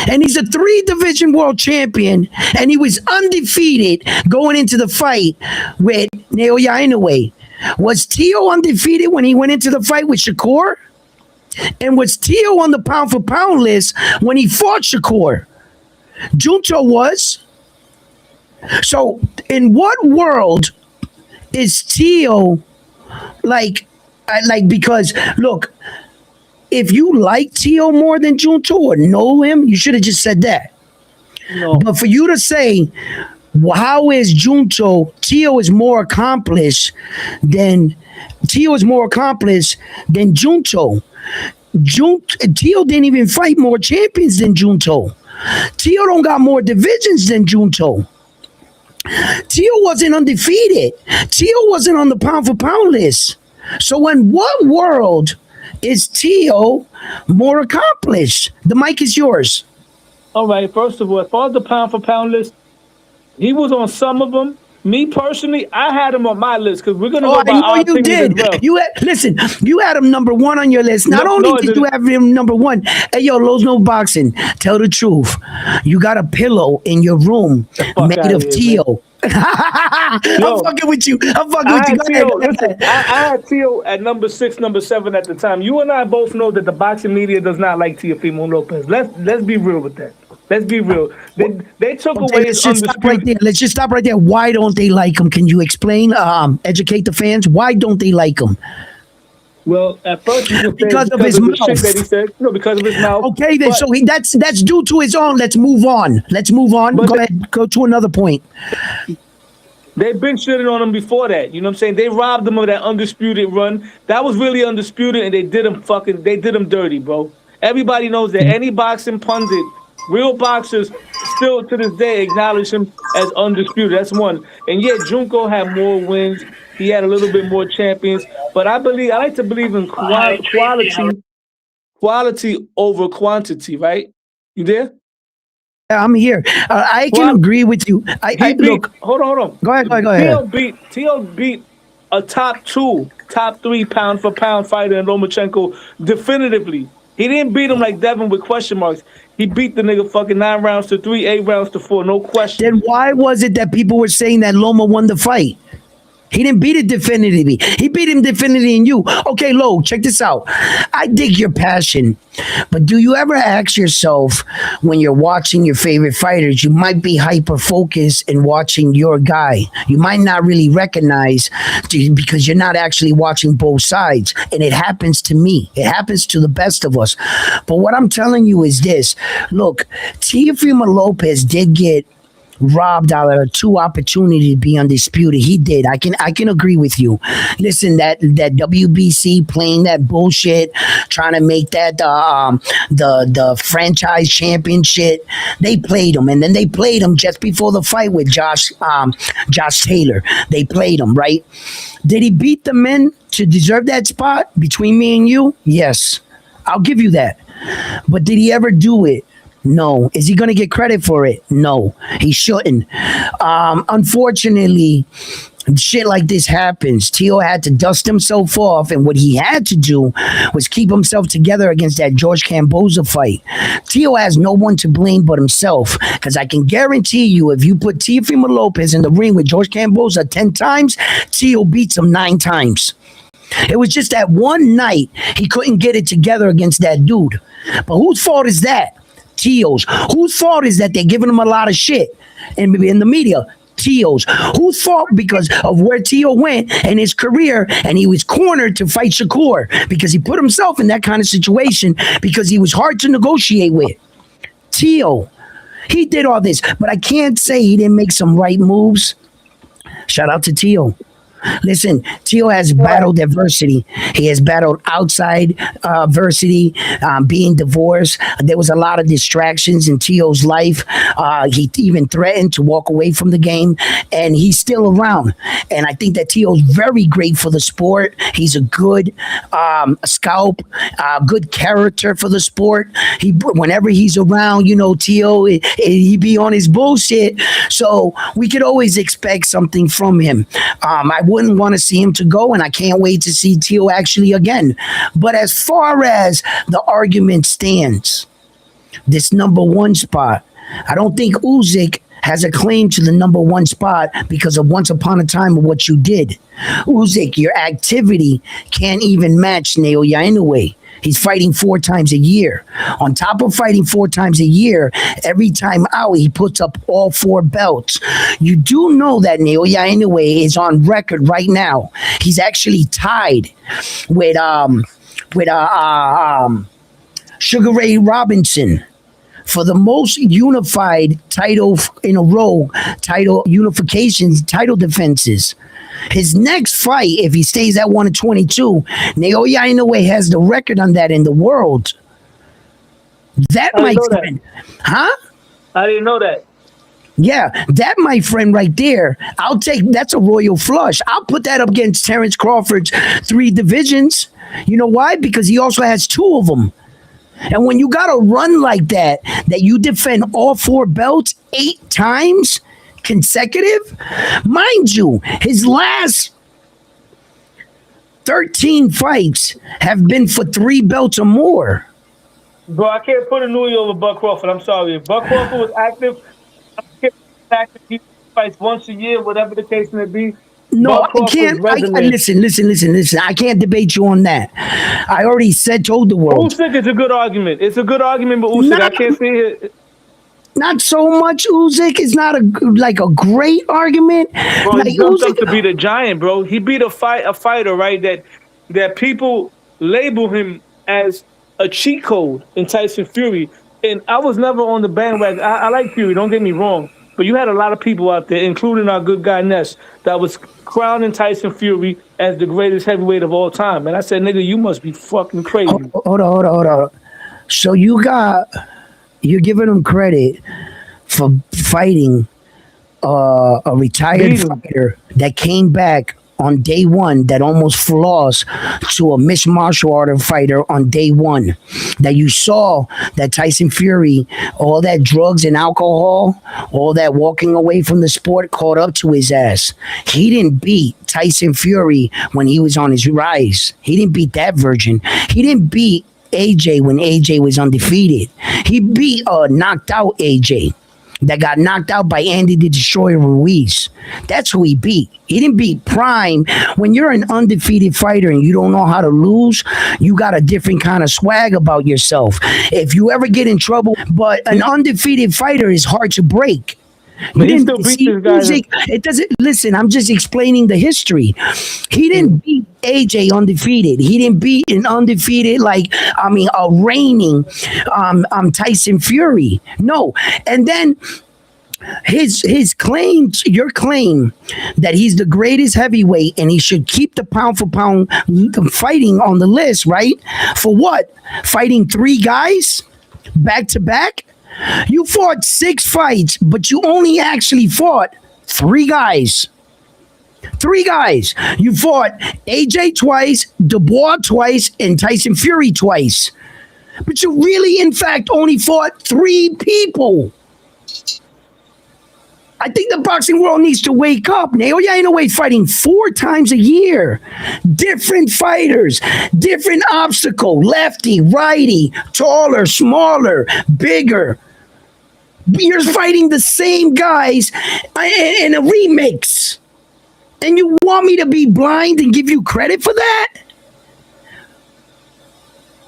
And he's a 3-division world champion. And he was undefeated going into the fight with Naoya Inoue. Was Teo undefeated when he went into the fight with Shakur? And was Tio on the pound for pound list when he fought Shakur? Junto was. So in what world is Tio like because look, if you like Tio more than Junto or know him, you should have just said that. No. But for you to say, well, how is Junto? Tio is more accomplished than Junto. Tio didn't even fight more champions than Junto. Tio don't got more divisions than Junto. Tio wasn't undefeated. Tio wasn't on the pound for pound list. So in what world is Tio more accomplished? The mic is yours. All right. First of all, as far as the pound for pound list, he was on some of them. Me personally, I had him on my list because we're gonna go by our opinions as well. You had him number one on your list. Not only did you have him number one, hey yo, Lowe's No Boxing, tell the truth. You got a pillow in your room made of Tio. I'm fucking with you. I had Tio at number 6, number 7 at the time. You and I both know that the boxing media does not like Teofimo Lopez. Let's be real with that. Let's be real. They took away his undisputed. Let's just stop right there. Why don't they like him? Can you explain? Educate the fans. Why don't they like him? Well, at first you could say because of his mouth. Shit that he said. No, because of his mouth. Okay, then that's due to his own. Let's move on. Go ahead. Go to another point. They've been shitting on him before that. You know what I'm saying? They robbed him of that undisputed run. That was really undisputed, and they did him dirty, bro. Everybody knows that any boxing pundit, real boxers, still to this day acknowledge him as undisputed. That's one. And yet Junko had more wins. He had a little bit more champions. But I like to believe in quality over quantity, right? You there? I'm here. I can agree with you. Look. Hold on. Go ahead. Tio beat a top 3 pound for pound fighter in Lomachenko definitively. He didn't beat him like Devin with question marks. He beat the nigga fucking 9 rounds to 3, 8 rounds to 4, no question. Then why was it that people were saying that Loma won the fight? He didn't beat it definitively. He beat him definitively in you. Okay, Lo, check this out. I dig your passion, but do you ever ask yourself when you're watching your favorite fighters, you might be hyper-focused in watching your guy. You might not really recognize because you're not actually watching both sides. And it happens to me. It happens to the best of us. But what I'm telling you is this. Look, Teofimo Lopez did get robbed out of 2 opportunities to be undisputed. He did. I can agree with you. Listen, that WBC playing that bullshit, trying to make that the franchise championship. They played him, and then they played him just before the fight with Josh Taylor. They played him, right? Did he beat the men to deserve that spot between me and you? Yes, I'll give you that. But did he ever do it? No. Is he going to get credit for it? No, he shouldn't. Unfortunately, shit like this happens. Tio had to dust himself off, and what he had to do was keep himself together against that George Kamboza fight. Tio has no one to blame but himself, because I can guarantee you if you put Teofimo Lopez in the ring with George Kamboza 10 times, Tio beats him 9 times. It was just that one night he couldn't get it together against that dude. But whose fault is that? Tio's. Whose fault is that they're giving him a lot of shit in the media? Tio's. Whose fault? Because of where Tio went in his career, and he was cornered to fight Shakur because he put himself in that kind of situation because he was hard to negotiate with. Tio. He did all this, but I can't say he didn't make some right moves. Shout out to Tio. Listen, Tio has battled adversity. He has battled outside adversity, being divorced. There was a lot of distractions in Tio's life. He even threatened to walk away from the game, and he's still around. And I think that Tio's very great for the sport. He's a good scalp, good character for the sport. Whenever he's around, Tio, he be on his bullshit. So we could always expect something from him. I wouldn't want to see him to go, and I can't wait to see Tio actually again. But as far as the argument stands, this number 1 spot, I don't think Usyk has a claim to the number 1 spot because of once upon a time of what you did. Usyk, your activity can't even match Naoya Inoue. He's fighting 4 times a year. On top of fighting 4 times a year, every time out, he puts up all 4 belts. You do know that Naoya Inoue is on record right now. He's actually tied with Sugar Ray Robinson for the most unified title in a row, title unifications, title defenses. His next fight, if he stays at 122, Naoya Inoue has the record on that in the world. That, my friend, huh? I didn't know that. Yeah, that, my friend, right there, I'll take. That's a royal flush. I'll put that up against Terrence Crawford's 3 divisions. You know why? Because he also has 2 of them. And when you got a run like that you defend all 4 belts 8 times consecutive, mind you, his last 13 fights have been for 3 belts or more. Bro, I can't put Inoue over Buck Crawford. I'm sorry. If Buck Crawford was active, he fights once a year, whatever the case may be. No, I can't. Listen. I can't debate you on that. I already told the world. Usyk is a good argument. It's a good argument, but Usyk, I can't see it. Not so much. Usyk is not a great argument. Bro, like he Usyk to beat a giant, bro. He beat a fighter, right? That people label him as a cheat code in Tyson Fury. And I was never on the bandwagon. I like Fury, don't get me wrong. But you had a lot of people out there, including our good guy Ness, that was crowning Tyson Fury as the greatest heavyweight of all time. And I said, nigga, you must be fucking crazy. Hold on. So you're giving him credit for fighting a retired fighter that came back on day 1 that almost lost to a mixed martial art fighter on day 1. That you saw that Tyson Fury, all that drugs and alcohol, all that walking away from the sport caught up to his ass. He didn't beat Tyson Fury when he was on his rise. He didn't beat that virgin. He didn't beat AJ when AJ was undefeated. He beat knocked out AJ that got knocked out by Andy the Destroyer Ruiz. That's who he beat. He didn't beat Prime. When you're an undefeated fighter and you don't know how to lose, you got a different kind of swag about yourself. If you ever get in trouble, but an undefeated fighter is hard to break. But he still beat this guy. It doesn't. Listen, I'm just explaining the history. He didn't beat AJ undefeated. He didn't beat an undefeated, a reigning Tyson Fury. No. And then his claim, your claim that he's the greatest heavyweight and he should keep the pound for pound fighting on the list, right? For what? Fighting 3 guys back to back? You fought 6 fights, but you only actually fought 3 guys. 3 guys. You fought AJ twice, Dubois twice, and Tyson Fury twice. But you really, in fact, only fought 3 people. I think the boxing world needs to wake up. Naoya Inoue fighting 4 times a year. Different fighters, different obstacle, lefty, righty, taller, smaller, bigger. You're fighting the same guys in a remix. And you want me to be blind and give you credit for that?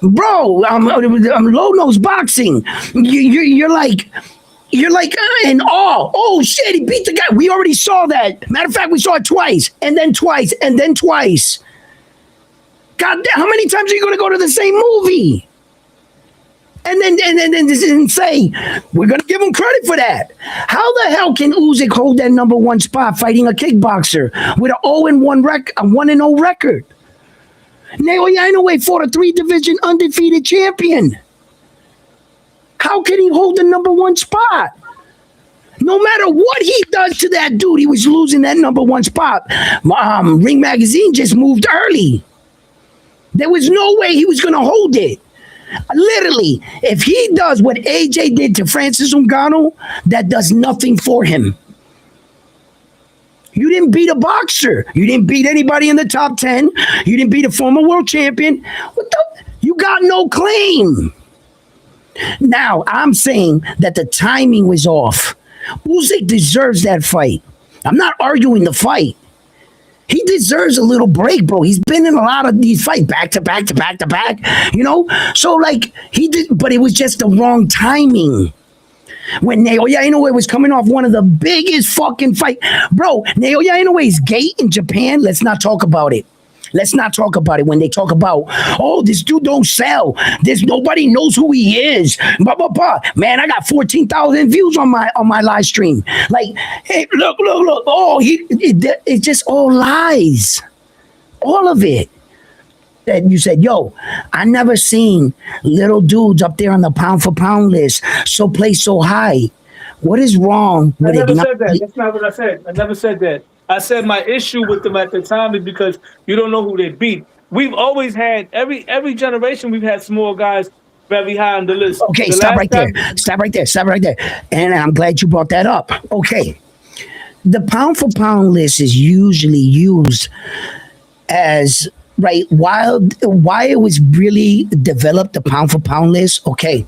Bro, I'm low nose boxing. You're like in awe. Oh shit, he beat the guy. We already saw that. Matter of fact, we saw it twice, and then twice, and then twice. God damn, how many times are you gonna go to the same movie? And then say, we're gonna give him credit for that. How the hell can Usyk hold that number 1 spot fighting a kickboxer with an 1-0 record? Naoya Inoue fought a 3 division undefeated champion. How can he hold the number 1 spot? No matter what he does to that dude, he was losing that number 1 spot. Ring Magazine just moved early. There was no way he was going to hold it. Literally, if he does what AJ did to Francis Ngannou, that does nothing for him. You didn't beat a boxer. You didn't beat anybody in the top 10. You didn't beat a former world champion. You got no claim. Now, I'm saying that the timing was off. Usyk deserves that fight. I'm not arguing the fight. He deserves a little break, bro. He's been in a lot of these fights back to back to back to back, you know? So, like, he did, but it was just the wrong timing. When Naoya Inoue was coming off one of the biggest fucking fight. Bro, Naoya Inoue's gate in Japan, let's not talk about it. Let's not talk about it when they talk about, oh, this dude don't sell. This nobody knows who he is. Blah blah blah. Man, I got 14,000 views on my live stream. Like, hey, look. Oh, it's just all lies. All of it. That you said, yo, I never seen little dudes up there on the pound for pound list so placed so high. What is wrong with I never said that. That's not what I said. I never said that. I said my issue with them at the time is because you don't know who they beat. We've always had every generation. We've had small guys very high on the list. Okay, stop right there. And I'm glad you brought that up. Okay, the pound for pound list is usually used as right why it was really developed, the pound for pound list. Okay,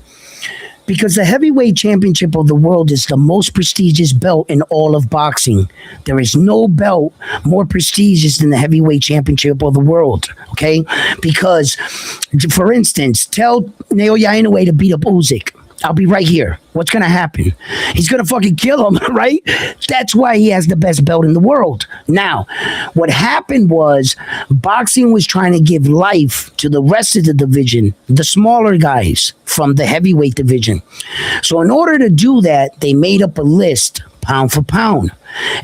because the heavyweight championship of the world is the most prestigious belt in all of boxing. There is no belt more prestigious than the heavyweight championship of the world. Okay, because, for instance, tell Naoya Inoue to beat up Usyk. I'll be right here. What's going to happen? He's going to fucking kill him, right? That's why he has the best belt in the world. Now, what happened was boxing was trying to give life to the rest of the division, the smaller guys from the heavyweight division. So in order to do that, they made up a list, pound for pound.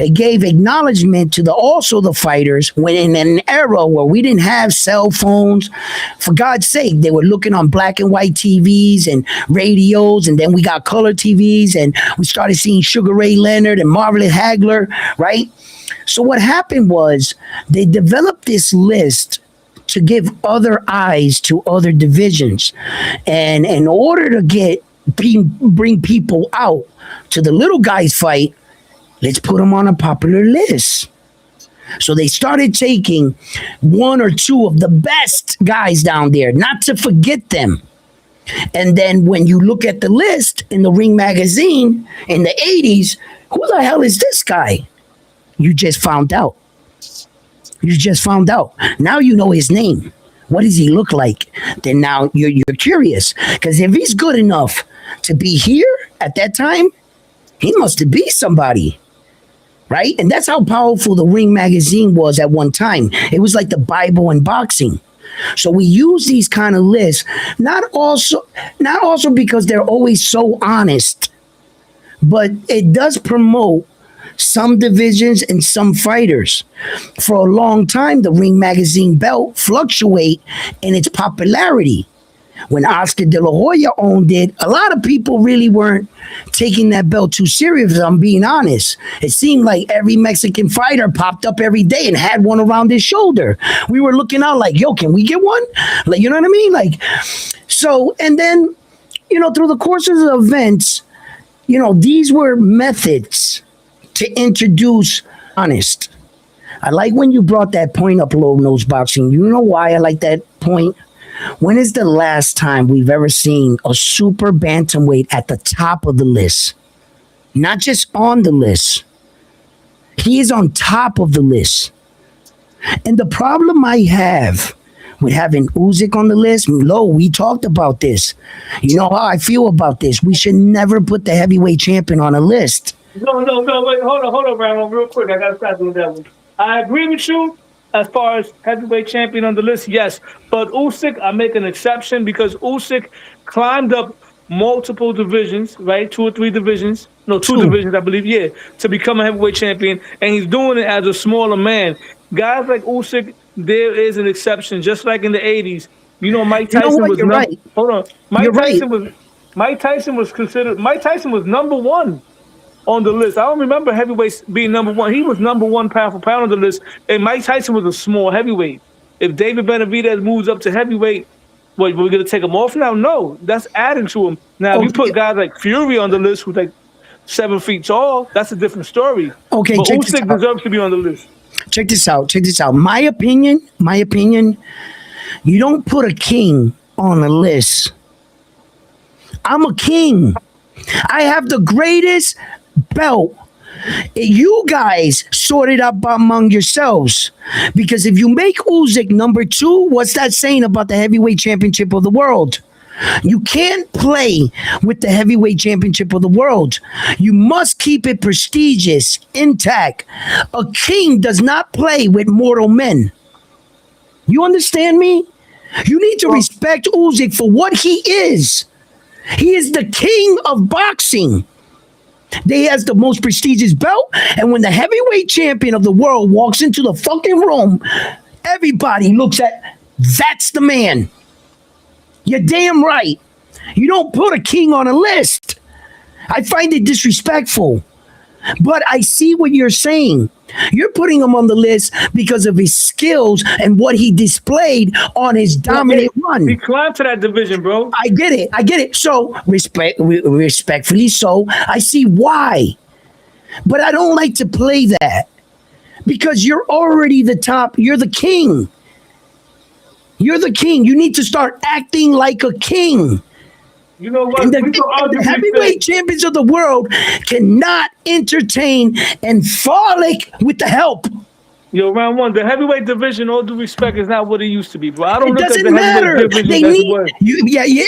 It gave acknowledgement to also the fighters when in an era where we didn't have cell phones. For God's sake, they were looking on black and white TVs and radios, and then we got color TVs, and we started seeing Sugar Ray Leonard and Marvin Hagler, right? So what happened was they developed this list to give other eyes to other divisions, and in order to bring people out to the little guys fight, let's put them on a popular list. So they started taking one or two of the best guys down there, not to forget them. And then when you look at the list in the Ring magazine in the 80s, who the hell is this guy? You just found out. Now you know his name. What does he look like? Then now you're curious. Because if he's good enough to be here at that time, he must be somebody. Right? And that's how powerful the Ring magazine was at one time. It was like the Bible in boxing. So we use these kind of lists, not also because they're always so honest, but it does promote some divisions and some fighters. For a long time, the Ring magazine belt fluctuate in its popularity. When Oscar De La Hoya owned it, a lot of people really weren't taking that belt too serious, if I'm being honest. It seemed like every Mexican fighter popped up every day and had one around his shoulder. We were looking out like, yo, can we get one? Like, you know what I mean? Like, so, and then, through the courses of events, these were methods to introduce honest. I like when you brought that point up, low nose boxing. You know why I like that point? When is the last time we've ever seen a super bantamweight at the top of the list? Not just on the list. He is on top of the list. And the problem I have with having Usyk on the list, we talked about this. You know how I feel about this. We should never put the heavyweight champion on a list. No, wait, hold on, Ramon, real quick. I got to start doing that one. I agree with you. As far as heavyweight champion on the list, yes. But Usyk, I make an exception because Usyk climbed up multiple divisions, right? 2 or 3 divisions. No, 2 divisions, I believe, yeah, to become a heavyweight champion. And he's doing it as a smaller man. Guys like Usyk, there is an exception. Just like in the 80s. Mike Tyson was right. Hold on. Mike Tyson was number 1 on the list. I don't remember heavyweights being number 1. He was number 1 pound for pound on the list, and Mike Tyson was a small heavyweight. If David Benavidez moves up to heavyweight, we're going to take him off now? No, that's adding to him. Now, if you put guys like Fury on the list who's like 7 feet tall, that's a different story. Okay, but Usyk deserves to be on the list. Check this out. My opinion, you don't put a king on a list. I'm a king. I have the greatest belt You guys sort it up among yourselves. Because if you make Usyk number 2, what's that saying about the heavyweight championship of the world? You can't play with the heavyweight championship of the world. You must keep it prestigious, intact. A king does not play with mortal men. You understand me? You need to respect Usyk for what he is. He is the king of boxing. He has the most prestigious belt, and when the heavyweight champion of the world walks into the fucking room, everybody looks at, that's the man. You're damn right. You don't put a king on a list. I find it disrespectful. But I see what you're saying. You're putting him on the list because of his skills and what he displayed on his dominant run. He climbed to that division, bro. I get it. So respectfully so, I see why. But I don't like to play that because you're already the top. You're the king. You're the king. You need to start acting like a king. You know what? And the heavyweight champions of the world cannot entertain and frolic with the help. Yo, round one, the heavyweight division, all due respect, is not what it used to be, bro. I don't It look at doesn't the matter. heavyweight division They as need what.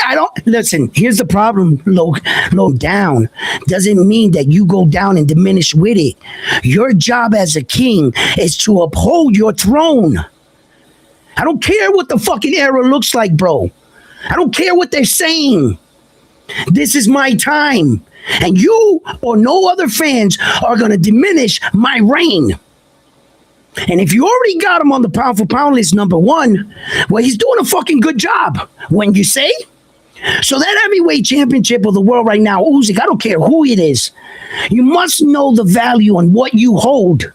I don't listen. Here's the problem. Low down doesn't mean that you go down and diminish with it. Your job as a king is to uphold your throne. I don't care what the fucking era looks like, bro. I don't care what they're saying. This is my time. And you or no other fans are going to diminish my reign. And if you already got him on the pound for pound list number 1, well, he's doing a fucking good job. When you say? So that heavyweight championship of the world right now, Usyk, I don't care who it is. You must know the value on what you hold.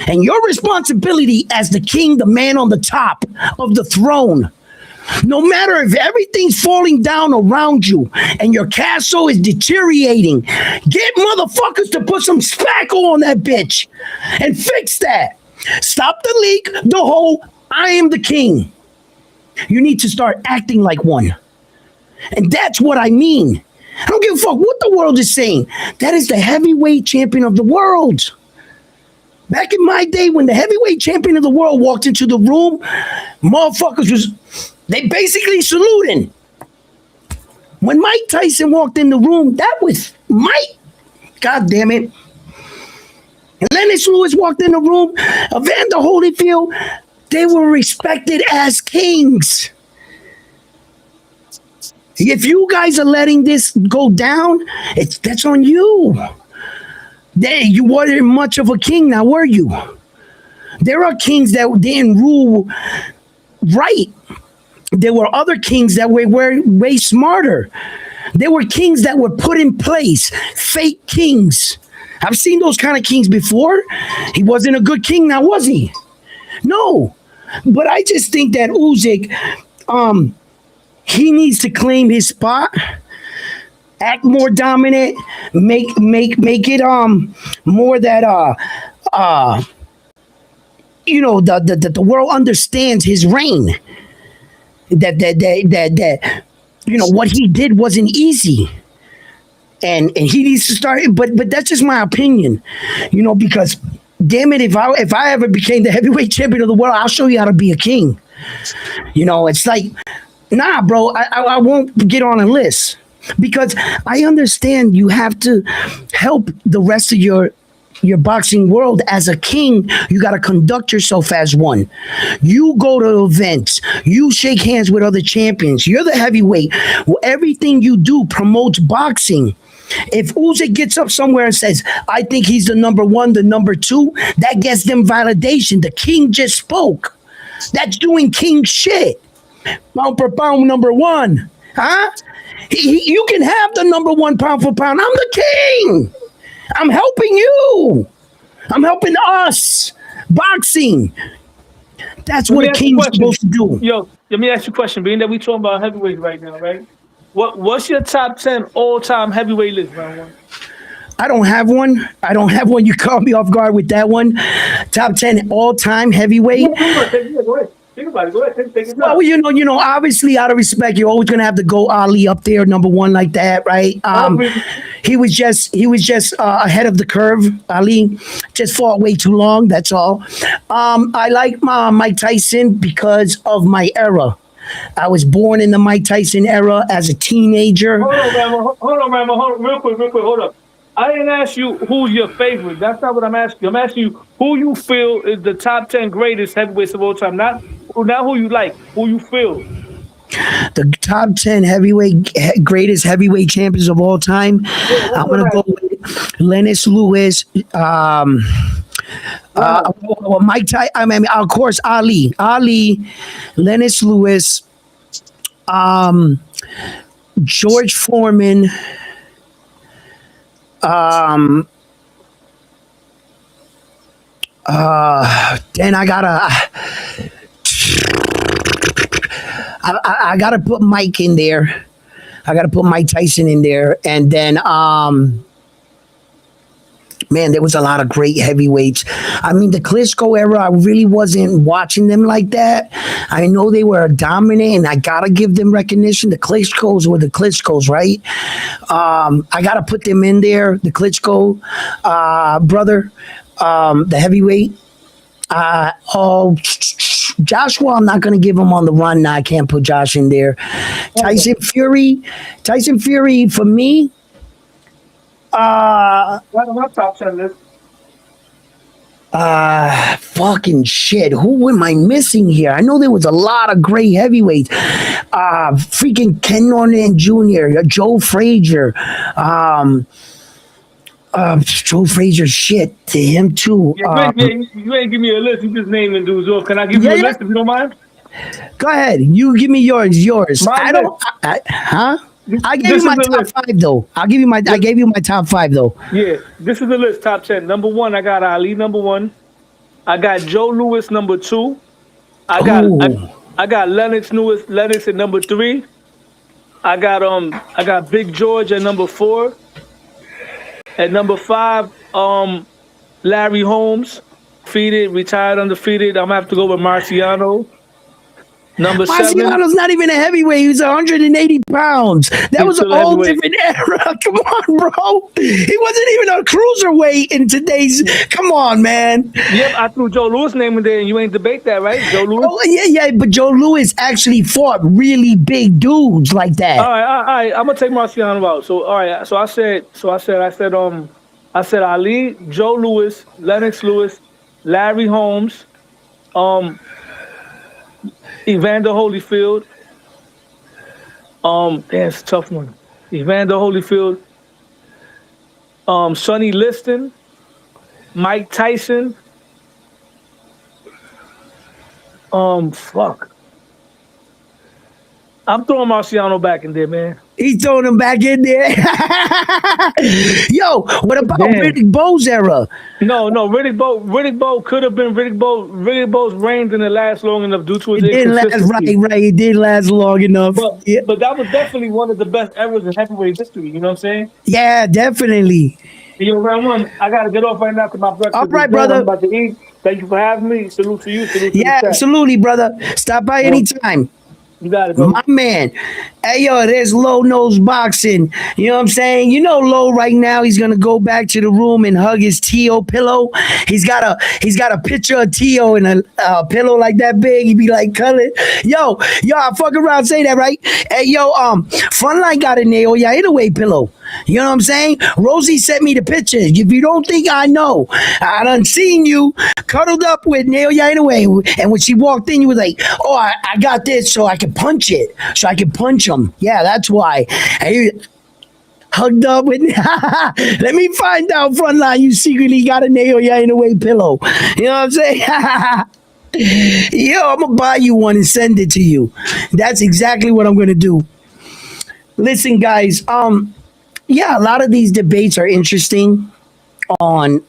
And your responsibility as the king, the man on the top of the throne, no matter if everything's falling down around you and your castle is deteriorating, get motherfuckers to put some spackle on that bitch and fix that. Stop the leak, the hole. I am the king. You need to start acting like one. And that's what I mean. I don't give a fuck what the world is saying. That is the heavyweight champion of the world. Back in my day, when the heavyweight champion of the world walked into the room, motherfuckers they basically saluting. When Mike Tyson walked in the room, that was Mike. God damn it. And Lennox Lewis walked in the room, Evander Holyfield, they were respected as kings. If you guys are letting this go down, that's on you. You weren't much of a king now, were you? There are kings that didn't rule right. There were other kings that were way smarter. There were kings that were put in place, fake kings. I've seen those kind of kings before. He wasn't a good king now, was he? No. But I just think that Usyk, he needs to claim his spot. Act more dominant, make it more that the world understands his reign. That what he did wasn't easy. And he needs to start, but that's just my opinion. Because damn it, if I ever became the heavyweight champion of the world, I'll show you how to be a king. It's like, nah, bro, I won't get on a list. Because I understand you have to help the rest of your boxing world. As a king, you got to conduct yourself as one. You go to events. You shake hands with other champions. You're the heavyweight. Well, everything you do promotes boxing. If Usyk gets up somewhere and says, I think he's the number 1, the number 2, that gets them validation. The king just spoke. That's doing king shit. Pound per pound number 1. Huh? You can have the number 1 pound for pound. I'm the king. I'm helping you. I'm helping us. Boxing. That's what a king's supposed to do. Yo, let me ask you a question. Being that we talking about heavyweight right now, right? What's your top 10 all-time heavyweight list, round one? I don't have one. You caught me off guard with that one. Top 10 all-time heavyweight. Go ahead. Think somebody. Go ahead, take it Well, up. obviously, out of respect, you're always gonna have to go Ali up there, number one, like that, right? He was just ahead of the curve. Ali just fought way too long. That's all. I like Mike Tyson because of my era. I was born in the Mike Tyson era as a teenager. Hold on, real quick, hold up. I didn't ask you who's your favorite. That's not what I'm asking you. I'm asking you who you feel is the top 10 greatest heavyweights of all time. Not who you like, who you feel. The top 10 greatest heavyweight champions of all time. Yeah, that's I'm what gonna I'm go asking. with Lennox Lewis. Wow. Mike Tyson. I mean, of course, Ali, Lennox Lewis, George Foreman. Then I gotta put Mike in there. I gotta put Mike Tyson in there, and then man, there was a lot of great heavyweights. I mean, the Klitschko era, I really wasn't watching them like that. I know they were dominant, and I gotta give them recognition. The Klitschkos were the Klitschkos, right? I gotta put them in there. The Klitschko brother, the heavyweight. Joshua, I'm not gonna give him on the run. Now I can't put Josh in there. Tyson Fury for me. My top 10 list. Fucking shit. Who am I missing here? I know there was a lot of great heavyweights. Freaking Ken Norton Jr., Joe Frazier. Joe Frazier, shit to him too. You ain't give me a list. You just naming dudes off. Can I give you a list if you don't mind? Go ahead. You give me yours. My Huh? I gave This you my is the top list. five though. I gave you my top five though. Yeah, this is the list. Top 10. Number 1, I got Ali. Number 1, I got Joe Louis. Number 2, I got Lennox at number 3. I got Big George at number 4. At number 5, Larry Holmes, retired undefeated. I'm gonna have to go with Marciano. Number 7. Marciano's not even a heavyweight. He was 180 pounds. That was a still whole heavyweight. different era. Come on, bro. He wasn't even a cruiserweight in today's. Come on, man. Yep, I threw Joe Louis' name in there, and you ain't debate that, right? Joe Louis. Oh yeah, but Joe Louis actually fought really big dudes like that. All right. I'm gonna take Marciano out. So all right. So I said Ali, Joe Louis, Lennox Lewis, Larry Holmes, Evander Holyfield. It's a tough one. Evander Holyfield, Sonny Liston, Mike Tyson. Fuck. I'm throwing Marciano back in there, man. He's throwing him back in there. Yo, what about Riddick Bowe's era? No, Riddick Bowe could have been Riddick Bowe. Riddick Bowe's reign didn't last long enough due to his It didn't last inconsistency. right. It didn't last long enough. But that was definitely one of the best eras in heavyweight history. You know what I'm saying? Yeah, definitely. Yo, round one, I gotta get off right now because my breakfast. All right, is done. brother. I'm about to eat. Thank you for having me. Salute to you. Salute to Yeah, the chat. absolutely, brother. Stop by anytime. You got it, bro. My man. Hey, yo, there's Low Nose Boxing. You know what I'm saying? You know Low right now, he's going to go back to the room and hug his Tio pillow. He's got a picture of Tio in a pillow like that big. He be like, cut it. Yo, I fuck around say that, right? Hey, yo, Frontline got a Naoya Inoue pillow. You know what I'm saying? Rosie sent me the pictures. If you don't think I know, I done seen you cuddled up with Naoya Inoue, and when she walked in, you were like, oh, I got this so I can punch it. So I can punch him. Yeah, that's why. And you hugged up with let me find out, Frontline, you secretly got a Naoya Inoue pillow. You know what I'm saying? Yo, I'm gonna buy you one and send it to you. That's exactly what I'm gonna do. Listen, guys, yeah, a lot of these debates are interesting on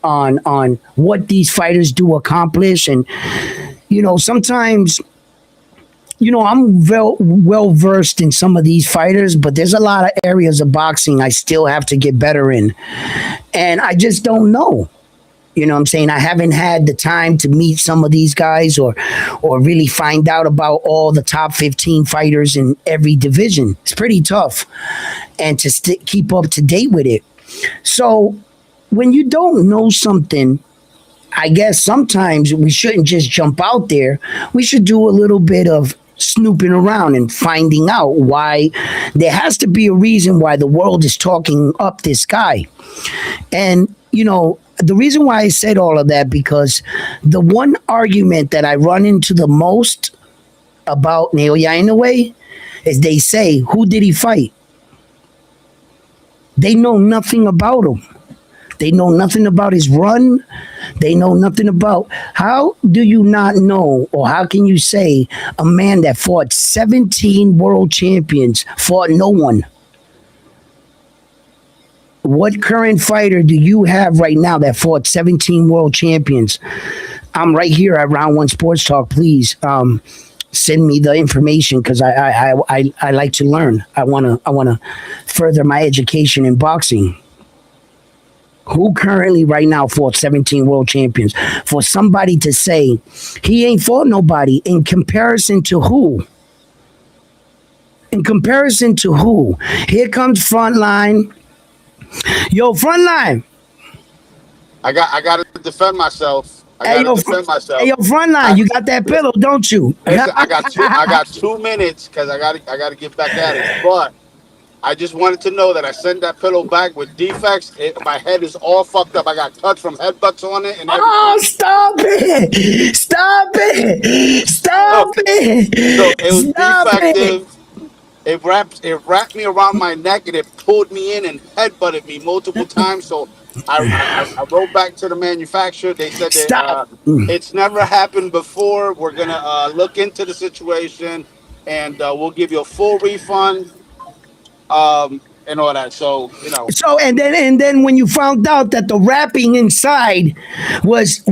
what these fighters do accomplish, and sometimes I'm well versed in some of these fighters, but there's a lot of areas of boxing I still have to get better in, and I just don't know. You know what I'm saying? I haven't had the time to meet some of these guys or really find out about all the top 15 fighters in every division. It's pretty tough. And to keep up to date with it. So when you don't know something, I guess sometimes we shouldn't just jump out there. We should do a little bit of snooping around and finding out why. There has to be a reason why the world is talking up this guy. And, the reason why I said all of that, because the one argument that I run into the most about Naoya Inoue is they say, who did he fight? They know nothing about him. They know nothing about his run. They know nothing about. How do you not know, or how can you say a man that fought 17 world champions fought no one? What current fighter do you have right now that fought 17 world champions? I'm right here at Round One Sports Talk. Please send me the information, because I like to learn. I wanna further my education in boxing. Who currently right now fought 17 world champions? For somebody to say he ain't fought nobody, in comparison to who? In comparison to who? Here comes Frontline. Yo, Frontline. I got to defend myself. Hey, yo, Frontline, you got that pillow, don't you? Listen, I got 2 minutes because I got to get back at it. But I just wanted to know that I sent that pillow back with defects. My head is all fucked up. I got cuts from headbutts on it and everything. Oh, stop it! Stop it! Stop it! So it was Stop defective. it. It wrapped me around my neck and it pulled me in and headbutted me multiple times. So I wrote back to the manufacturer. They said that it's never happened before. We're gonna look into the situation and we'll give you a full refund. And all that. So So and then when you found out that the wrapping inside was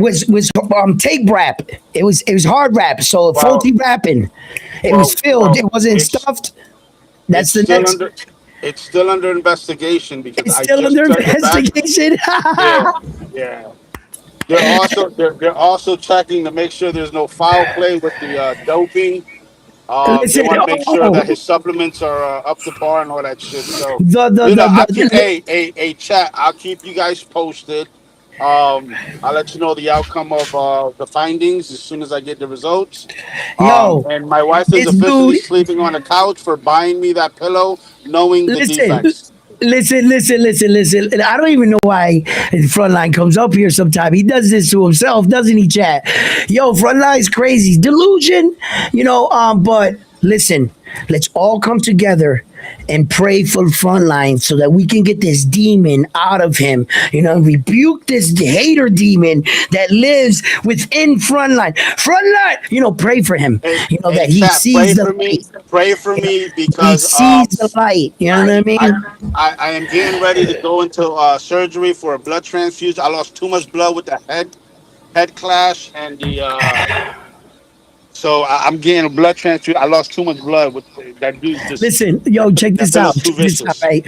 tape wrap, it was hard wrap, so faulty wrapping. It was filled. It wasn't stuffed. That's the next. It's still under investigation because It's still under investigation. Yeah. They're also checking to make sure there's no foul play with the doping. They want to make sure that his supplements are up to par and all that shit. So chat. I'll keep you guys posted. I'll let you know the outcome of the findings as soon as I get the results. And my wife is officially sleeping on the couch for buying me that pillow, knowing the defects. Listen. I don't even know why Frontline comes up here sometime. He does this to himself, doesn't he, chat? Yo, Frontline's crazy. Delusion, but listen, let's all come together and pray for Frontline so that we can get this demon out of him, rebuke this hater demon that lives within Frontline. Frontline, pray for him. That he sees the light. Pray for me because he sees the light. You know what I mean? I am getting ready to go into surgery for a blood transfusion. I lost too much blood with the head clash and the. So I'm getting a blood transfusion. I lost too much blood with that dude. Listen, yo, check this out. Right?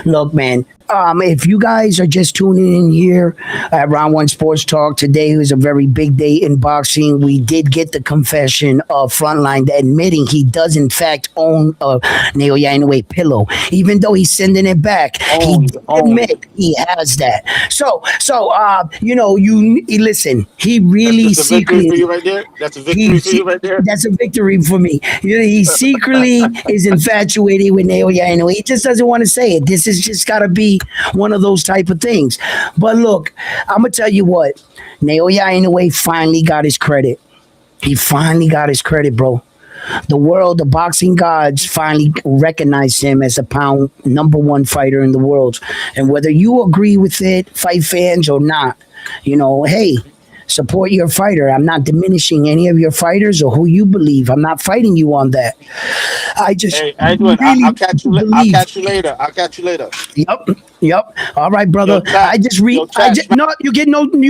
Look, man. If you guys are just tuning in here at Round One Sports Talk, today was a very big day in boxing. We did get the confession of Frontline admitting he does in fact own a Naoya Inoue pillow, even though he's sending it back. He admit he has that. So you listen. He really secretly. For you right there. That's a victory for you right there. That's a victory for me. He secretly is infatuated with Naoya Inoue. He just doesn't want to say it. This is just got to be one of those type of things. But look, I'm gonna tell you what, Naoya Inoue finally got his credit. He finally got his credit, bro. The world, the boxing gods finally recognized him as a pound #1 fighter in the world. And whether you agree with it, fight fans or not, hey, support your fighter. I'm not diminishing any of your fighters or who you believe. I'm not fighting you on that. I just Edwin, I'll catch you later. I'll catch you later. Yep. All right, brother. You get nothing.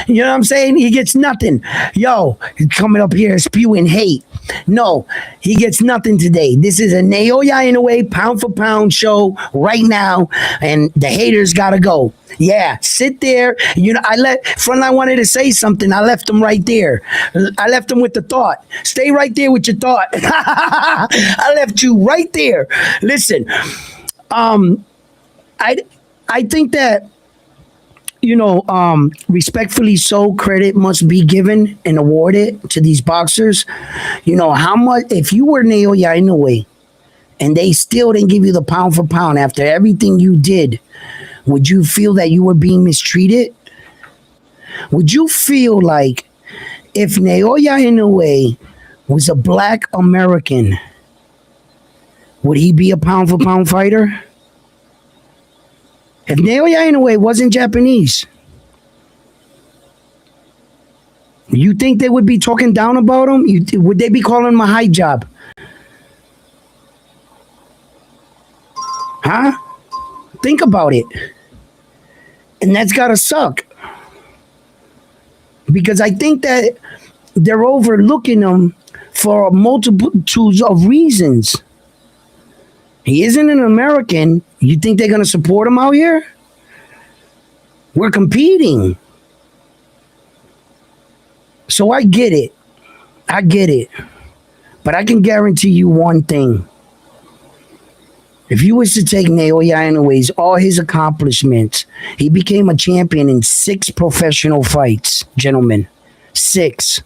You know what I'm saying? He gets nothing. Yo, he's coming up here spewing hate. No, he gets nothing today. This is a Naoya Inoue pound for pound show right now, and the haters gotta go. Yeah, sit there. You know, Frontline wanted to say something. I left him right there. I left him with the thought. Stay right there with your thought. I left you right there. Listen, I think that, respectfully so, credit must be given and awarded to these boxers. How much, if you were Naoya Inoue and they still didn't give you the pound for pound after everything you did, would you feel that you were being mistreated? Would you feel like if Naoya Inoue was a black American, would he be a pound for pound fighter? If Naoya Inoue wasn't Japanese, you think they would be talking down about him? Would they be calling him a high job? Huh? Think about it. And that's gotta suck. Because I think that they're overlooking him for multitudes of reasons. He isn't an American. You think they're going to support him out here? We're competing. So I get it. But I can guarantee you one thing. If you was to take Naoya Inoue's, all his accomplishments, he became a champion in 6 professional fights, gentlemen. 6.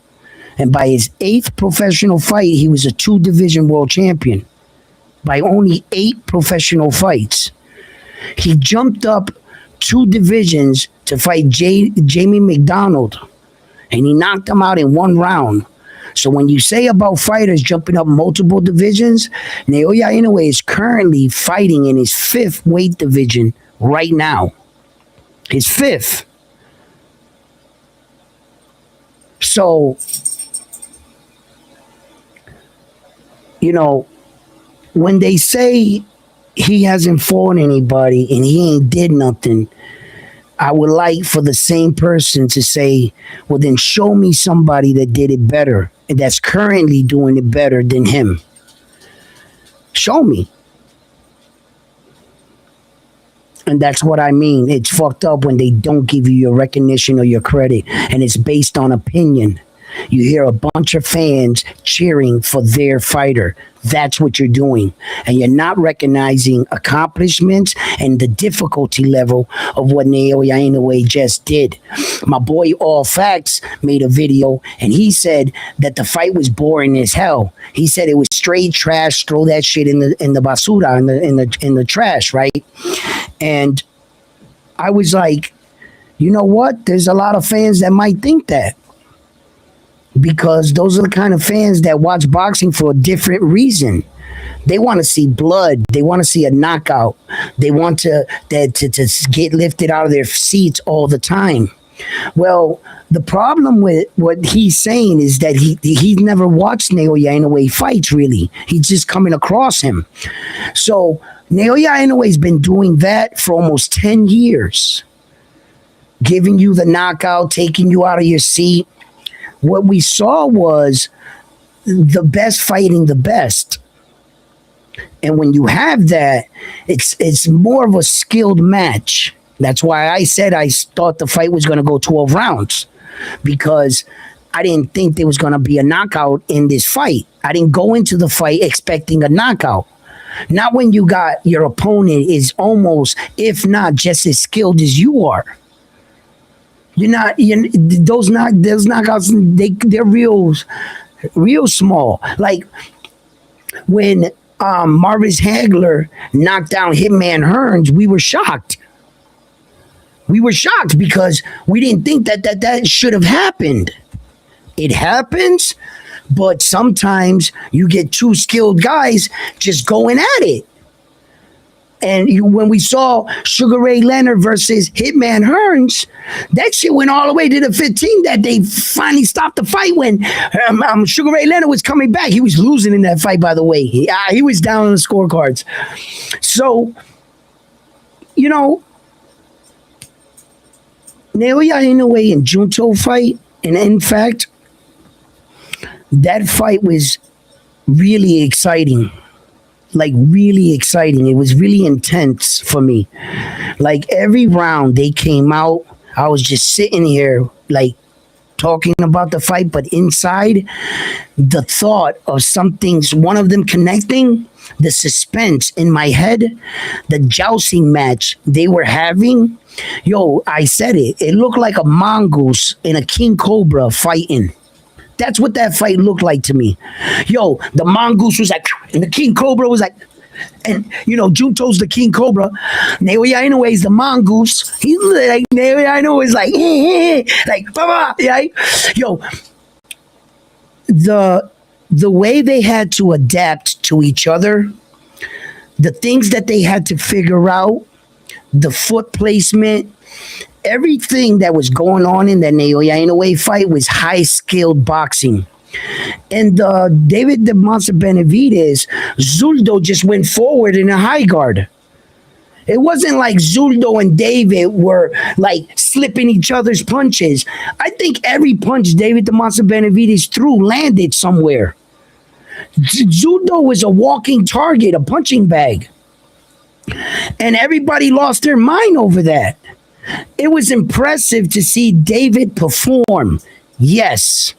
And by his 8th professional fight, he was a 2-division world champion. By only 8 professional fights. He jumped up 2 divisions to fight Jamie McDonald, and he knocked him out in 1 round. So when you say about fighters jumping up multiple divisions, Naoya Inoue is currently fighting in his 5th weight division right now. His 5th. So, when they say he hasn't fought anybody and he ain't did nothing, I would like for the same person to say, well, then show me somebody that did it better and that's currently doing it better than him. Show me. And that's what I mean. It's fucked up when they don't give you your recognition or your credit, and it's based on opinion. You hear a bunch of fans cheering for their fighter. That's what you're doing. And you're not recognizing accomplishments and the difficulty level of what Naoya Inoue just did. My boy All Facts made a video and he said that the fight was boring as hell. He said it was straight trash, throw that shit in the basura, in the trash, right? And I was like, you know what? There's a lot of fans that might think that. Because those are the kind of fans that watch boxing for a different reason. They want to see blood. They want to see a knockout. They want to get lifted out of their seats all the time. Well, the problem with what he's saying is that he's never watched Naoya Inoue fights, really. He's just coming across him. So Naoya Inoue's been doing that for almost 10 years. Giving you the knockout, taking you out of your seat. What we saw was the best fighting the best. And when you have that, it's more of a skilled match. That's why I said I thought the fight was going to go 12 rounds. Because I didn't think there was going to be a knockout in this fight. I didn't go into the fight expecting a knockout. Not when you got your opponent is almost, if not just as skilled as you are. Those knockouts, they're real small. Like when Marvis Hagler knocked down Hitman Hearns, we were shocked. We were shocked because we didn't think that should have happened. It happens, but sometimes you get 2 skilled guys just going at it. And when we saw Sugar Ray Leonard versus Hitman Hearns, that shit went all the way to the 15 that they finally stopped the fight when Sugar Ray Leonard was coming back. He was losing in that fight, by the way. He was down on the scorecards. So, Naoya Inoue and Junto fight, and in fact, That fight was really exciting. Like really exciting. It was really intense for me. Like every round they came out, I was just sitting here like talking about the fight, but inside the thought of some things, one of them connecting, the suspense in my head, the jousting match they were having. Yo, I said it. It looked like a mongoose and a king cobra fighting. That's what that fight looked like to me. Yo, the mongoose was like, and the king cobra was like, and Junto's the king cobra. Naoya Inoue is the mongoose. He's like Naoya Inoue is like, like, blah, yeah. Yo, the way they had to adapt to each other, the things that they had to figure out, the foot placement, everything that was going on in that Naoya Inoue fight was high skilled boxing. And David the Monster Benavidez, Zuldo just went forward in a high guard. It wasn't like Zuldo and David were like slipping each other's punches. I think every punch David the Monster Benavidez threw landed somewhere. Zuldo was a walking target, a punching bag. And everybody lost their mind over that. It was impressive to see David perform. Yes.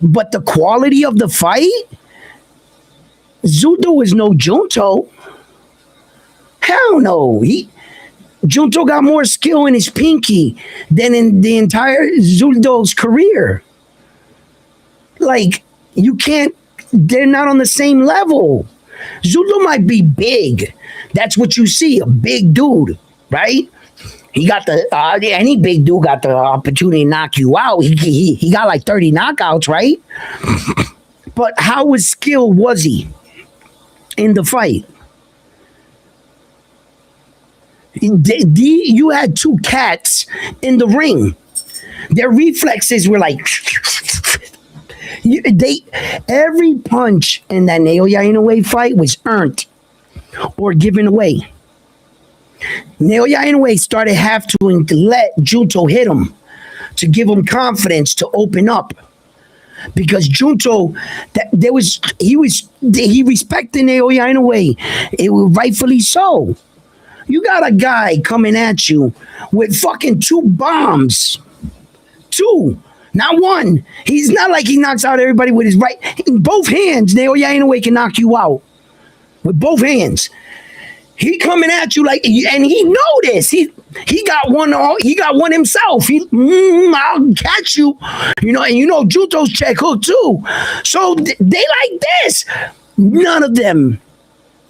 But the quality of the fight, Zuldo was no Junto. Hell no. Junto got more skill in his pinky than in the entire Zuldo's career. Like, you can't, they're not on the same level. Zuldo might be big. That's what you see, a big dude, right? He got any big dude got the opportunity to knock you out. He got like 30 knockouts, right? But how skilled was he in the fight? You had two cats in the ring. Their reflexes were like every punch in that Naoya Inoue fight was earned or given away. Naoya Inoue started have to let Junto hit him to give him confidence to open up, because Junto he respected Naoya Inoue. It was rightfully so. You got a guy coming at you with fucking two bombs, not one. He's not like he knocks out everybody with his right. In both hands, Naoya Inoue can knock you out with both hands. He coming at you like, and he know this. He got one. He got one himself. I'll catch you, and Junto's check hook too. So they like this. None of them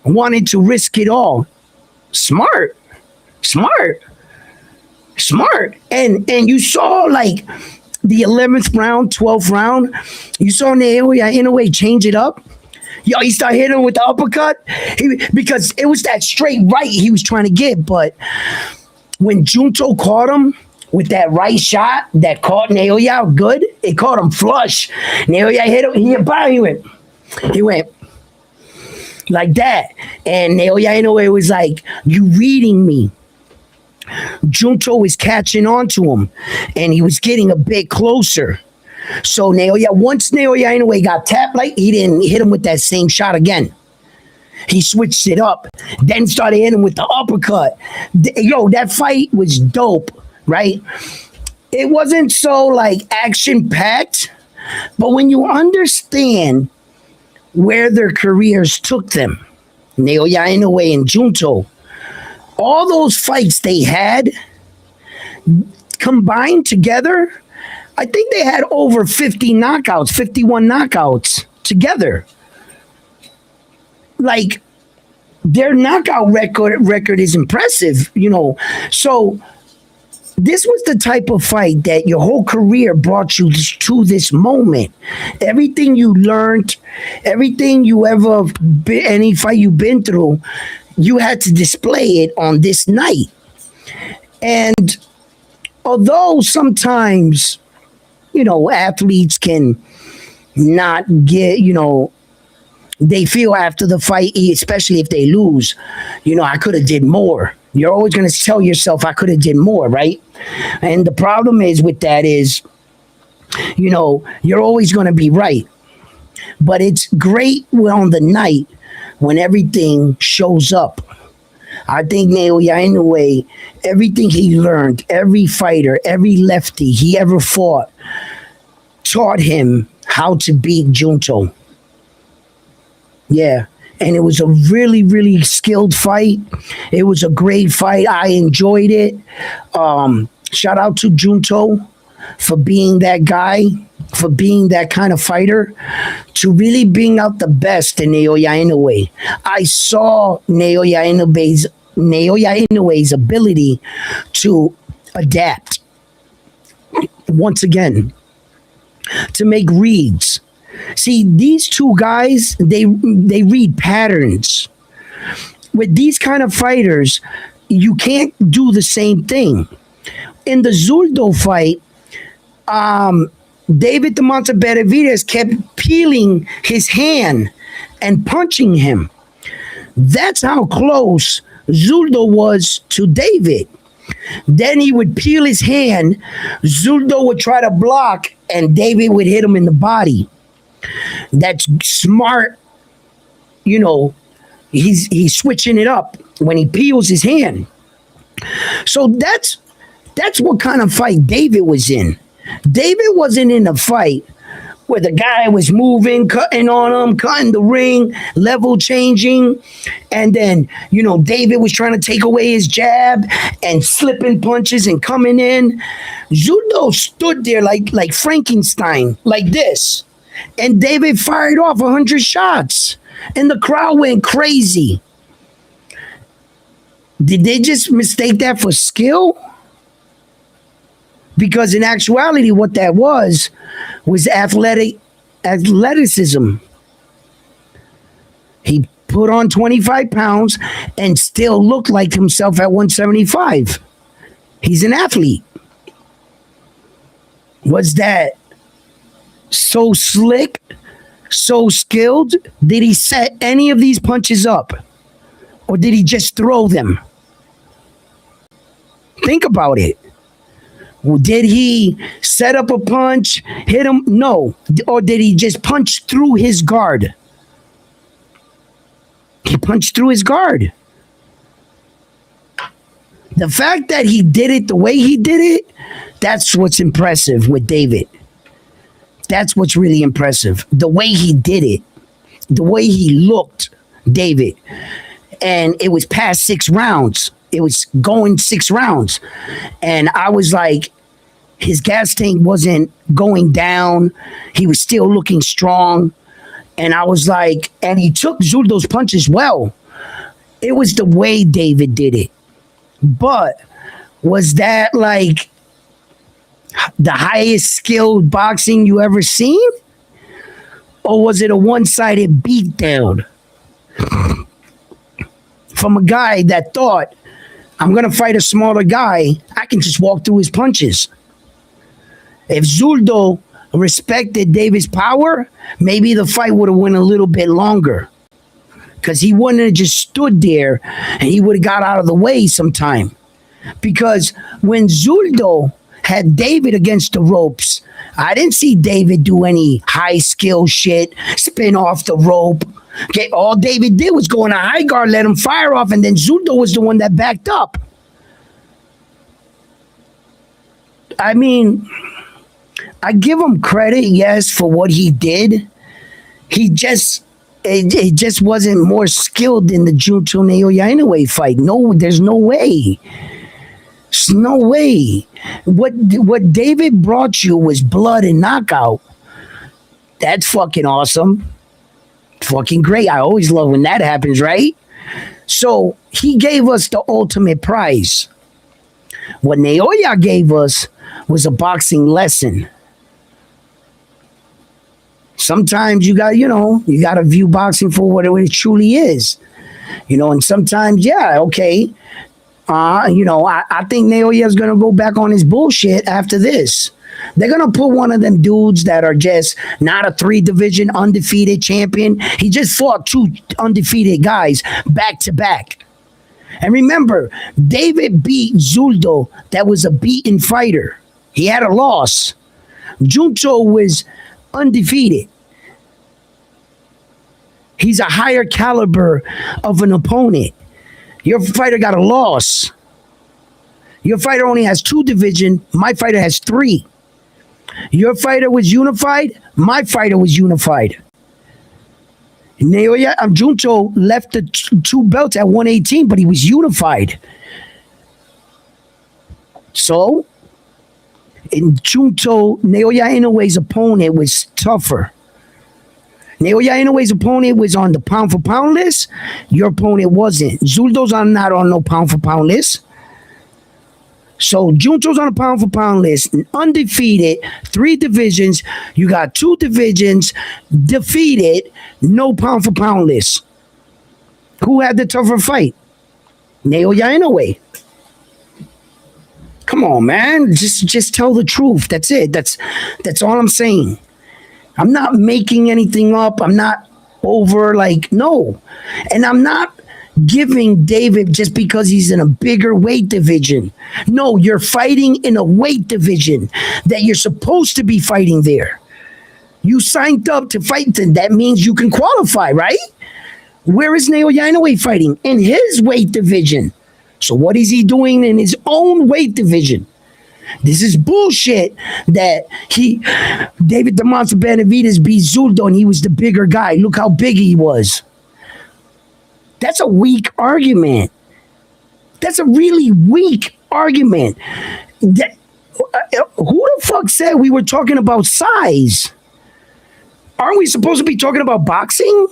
wanted to risk it all. Smart. And you saw like the 11th round, 12th round. You saw Naoya Inoue change it up. Yo, he started hitting him with the uppercut because it was that straight right he was trying to get. But when Junto caught him with that right shot that caught Naoya good, it caught him flush. Naoya hit him. He went like that. And Naoya Inoue was like, you reading me. Junto was catching on to him, and he was getting a bit closer. So once Naoya Inoue got tapped, like, he didn't hit him with that same shot again. He switched it up, then started hitting him with the uppercut. Yo, that fight was dope, right? It wasn't so like action-packed, but when you understand where their careers took them, Naoya Inoue and Junto, all those fights they had combined together, I think they had over 50 knockouts, 51 knockouts together. Like, their knockout record is impressive, So this was the type of fight that your whole career brought you to this moment. Everything you learned, everything you ever been, any fight you've been through, you had to display it on this night. And although sometimes, athletes can not get, they feel after the fight, especially if they lose, I could have did more. You're always going to tell yourself, I could have did more, right? And the problem is with that is You know, you're always going to be right. But it's great on the night when everything shows up. I think Naoya Inoue, everything he learned, every fighter, every lefty he ever fought, taught him how to beat Junto. Yeah. And it was a really, really skilled fight. It was a great fight. I enjoyed it. Shout out to Junto for being that guy, for being that kind of fighter, to really bring out the best in Naoya Inoue. I saw Naoya Inoue's ability to adapt. Once again, to make reads. See, these two guys, they read patterns. With these kind of fighters, you can't do the same thing. In the Zurdo fight, David the Monster Benavides kept peeling his hand and punching him. That's how close Zurdo was to David. Then he would peel his hand, Zurdo would try to block, and David would hit him in the body. That's smart. You know, he's switching it up when he peels his hand. So that's what kind of fight David was in. David wasn't in a fight where the guy was moving, cutting on him, cutting the ring, level changing. And then, you know, David was trying to take away his jab and slipping punches and coming in. Zurdo stood there like Frankenstein, like this. And David fired off 100 shots. And the crowd went crazy. Did they just mistake that for skill? Because in actuality, what that was athleticism. He put on 25 pounds and still looked like himself at 175. He's an athlete. Was that so slick, so skilled? Did he set any of these punches up? Or did he just throw them? Think about it. Did he set up a punch, hit him? No. Or did he just punch through his guard? He punched through his guard. The fact that he did it the way he did it, that's what's impressive with David. That's what's really impressive. The way he did it, the way he looked, David. And it was past 6 rounds. It was going 6 rounds. And I was like, his gas tank wasn't going down. He was still looking strong. And I was like, and he took Zurdo's punches well. It was the way David did it. But was that like the highest skilled boxing you ever seen? Or was it a one-sided beatdown from a guy that thought, I'm going to fight a smaller guy, I can just walk through his punches? If Zurdo respected David's power, maybe the fight would have went a little bit longer. Because he wouldn't have just stood there and he would have got out of the way sometime. Because when Zurdo had David against the ropes, I didn't see David do any high skill shit, spin off the rope. Okay, all David did was go in a high guard, let him fire off, and then Zurdo was the one that backed up. I mean, I give him credit, yes, for what he did. It just wasn't more skilled in the Junto Naoya Inoue fight. No, there's no way. There's no way. What David brought you was blood and knockout. That's fucking awesome. Fucking great. I always love when that happens, right? So he gave us the ultimate prize. What Naoya gave us was a boxing lesson. Sometimes you got to view boxing for what it truly is. And sometimes, yeah, okay. I think Naoya is going to go back on his bullshit after this. They're going to put one of them dudes that are just not a 3-division undefeated champion. He just fought 2 undefeated guys back to back. And remember, David beat Zurdo. That was a beaten fighter. He had a loss. Junto was undefeated. He's a higher caliber of an opponent. Your fighter got a loss. Your fighter only has 2 divisions. My fighter has 3. Your fighter was unified. My fighter was unified. Naoya Junto left the 2 belts at 118, but he was unified. So, in Junto, Naoya Inoue's opponent was tougher. Naoya Inoue's opponent was on the pound for pound list. Your opponent wasn't. Zuldo's not on no pound for pound list. So Junto's on a pound for pound list, undefeated, 3 divisions. You got 2 divisions, defeated, no pound for pound list. Who had the tougher fight? Naoya Inoue. Come on, man. Just tell the truth. That's it. That's all I'm saying. I'm not making anything up. I'm not no. And I'm not giving David just because he's in a bigger weight division. No, you're fighting in a weight division that you're supposed to be fighting there. You signed up to fight, then that means you can qualify, right? Where is Naoya Inoue fighting? In his weight division. So what is he doing in his own weight division? This is bullshit that David the Monster Benavidez beat Zuldo and he was the bigger guy. Look how big he was. That's a weak argument. That's a really weak argument. Who the fuck said we were talking about size? Aren't we supposed to be talking about boxing?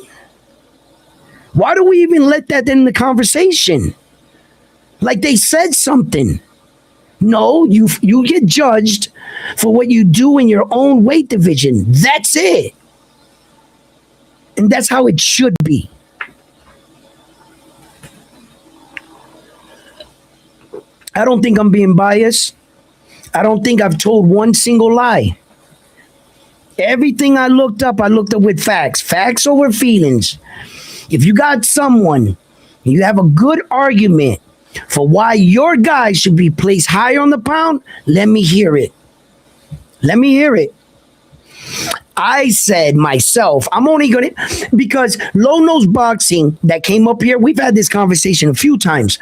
Why do we even let that in the conversation? Like they said something. No, you get judged for what you do in your own weight division. That's it. And that's how it should be. I don't think I'm being biased. I don't think I've told one single lie. Everything I looked up with facts. Facts over feelings. If you got someone, you have a good argument for why your guy should be placed higher on the pound, let me hear it. Let me hear it. I said myself, I'm only going to, because Low Nose Boxing that came up here, we've had this conversation a few times.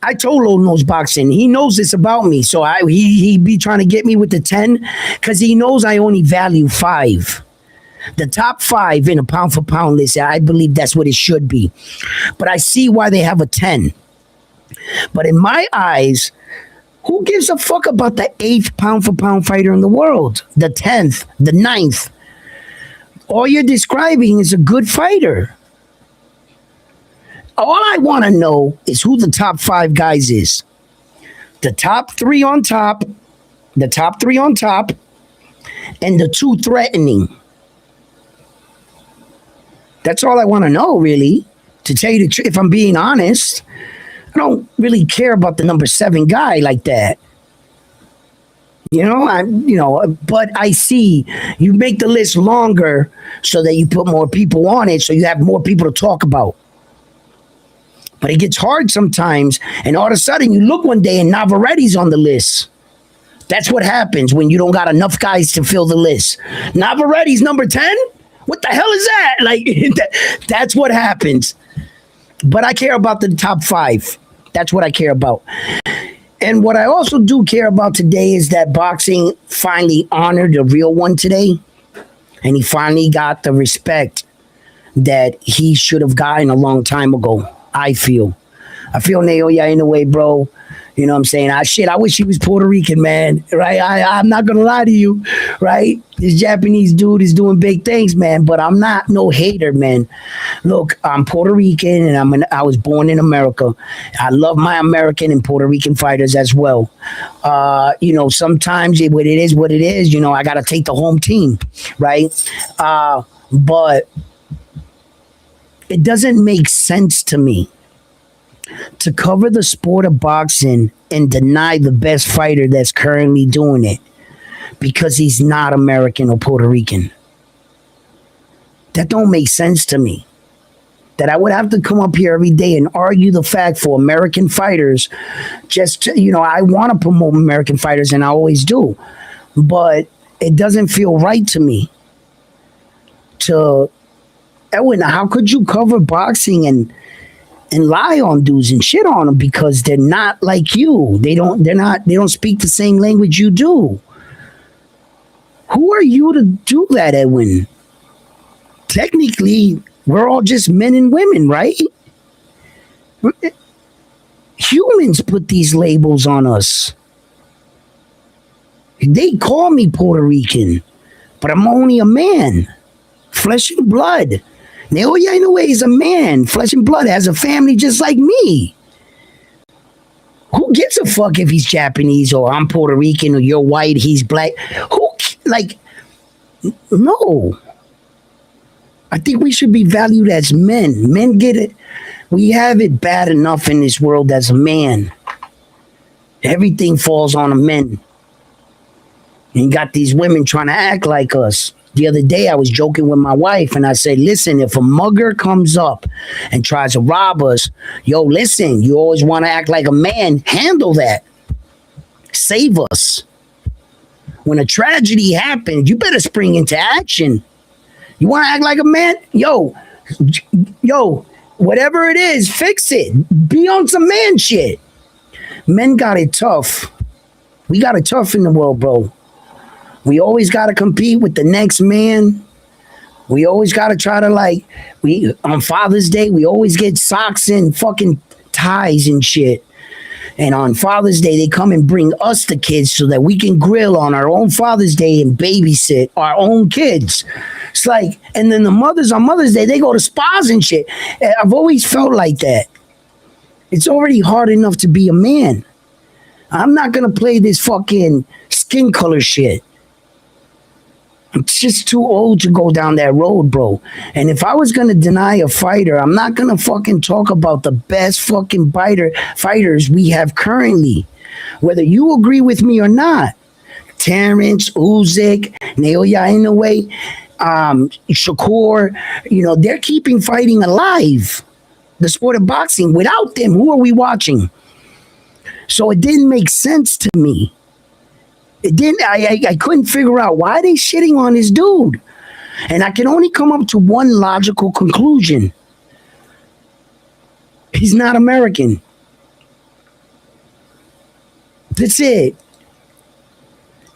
I told Low Nose Boxing, he knows this about me, so he be trying to get me with the 10 because he knows I only value 5. The top 5 in a pound for pound list, I believe that's what it should be. But I see why they have a 10. But in my eyes, who gives a fuck about the 8th pound for pound fighter in the world? The 10th, the 9th. All you're describing is a good fighter. All I want to know is who the top 5 guys is. The top 3 on top, and the 2 threatening. That's all I want to know, really. To tell you the truth, if I'm being honest, I don't really care about the number 7 guy like that. But I see you make the list longer so that you put more people on it, so you have more people to talk about. But it gets hard sometimes, and all of a sudden you look one day and Navarrete's on the list. That's what happens when you don't got enough guys to fill the list. Navarrete's number 10? What the hell is that? Like, that's what happens. But I care about the top 5. That's what I care about. And what I also do care about today is that boxing finally honored the real one today. And he finally got the respect that he should have gotten a long time ago. I feel Naoya Inoue, bro. You know what I'm saying? I wish he was Puerto Rican, man. Right? I'm not gonna lie to you, right? This Japanese dude is doing big things, man. But I'm not no hater, man. Look, I'm Puerto Rican, and I was born in America. I love my American and Puerto Rican fighters as well. Sometimes what it is. I gotta take the home team, right? But it doesn't make sense to me to cover the sport of boxing and deny the best fighter that's currently doing it because he's not American or Puerto Rican. That don't make sense to me. That I would have to come up here every day and argue the fact for American fighters. I want to promote American fighters, and I always do. But it doesn't feel right to me. To Edwin, how could you cover boxing and lie on dudes and shit on them because they're not like you? They don't speak the same language you do. Who are you to do that, Edwin? Technically, we're all just men and women, right? Humans put these labels on us. They call me Puerto Rican, but I'm only a man. Flesh and blood. Naoya Inoue is a man. Flesh and blood, has a family just like me. Who gives a fuck if he's Japanese or I'm Puerto Rican or you're white, he's black? No. I think we should be valued as men. Men get it. We have it bad enough in this world as a man. Everything falls on the men. And you got these women trying to act like us. The other day, I was joking with my wife, and I said, listen, if a mugger comes up and tries to rob us, yo, listen, you always want to act like a man. Handle that. Save us. When a tragedy happens, you better spring into action. You want to act like a man? Yo, whatever it is, fix it. Be on some man shit. Men got it tough. We got it tough in the world, bro. We always got to compete with the next man. We always got to try to on Father's Day, we always get socks and fucking ties and shit. And on Father's Day, they come and bring us the kids so that we can grill on our own Father's Day and babysit our own kids. It's like, and then the mothers on Mother's Day, they go to spas and shit. I've always felt like that. It's already hard enough to be a man. I'm not going to play this fucking skin color shit. I'm just too old to go down that road, bro. And if I was going to deny a fighter, I'm not going to fucking talk about the best fucking fighters we have currently. Whether you agree with me or not. Terrence, Usyk, Naoya Inoue, Shakur, they're keeping fighting alive. The sport of boxing. Without them, who are we watching? So it didn't make sense to me. It didn't. I couldn't figure out why they shitting on this dude. And I can only come up to one logical conclusion. He's not American. That's it.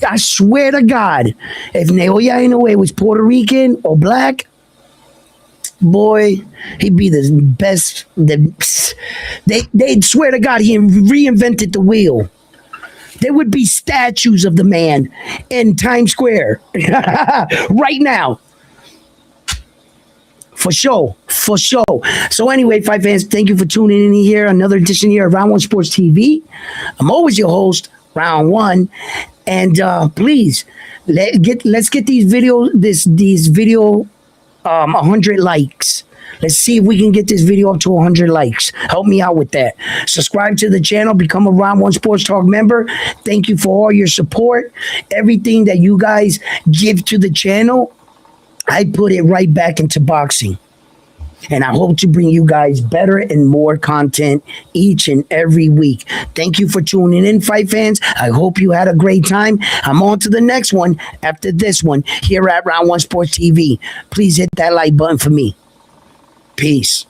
I swear to God, if Naoya Inoue was Puerto Rican or black, boy, he'd be the best. They'd swear to God he reinvented the wheel. There would be statues of the man in Times Square right now. For sure. So anyway, fight fans, thank you for tuning in here. Another edition here of Round One Sports TV. I'm always your host, Round One. And please, let's get these video 100 likes. Let's see if we can get this video up to 100 likes. Help me out with that. Subscribe to the channel. Become a Round One Sports Talk member. Thank you for all your support. Everything that you guys give to the channel, I put it right back into boxing. And I hope to bring you guys better and more content each and every week. Thank you for tuning in, fight fans. I hope you had a great time. I'm on to the next one after this one here at Round One Sports TV. Please hit that like button for me. Peace.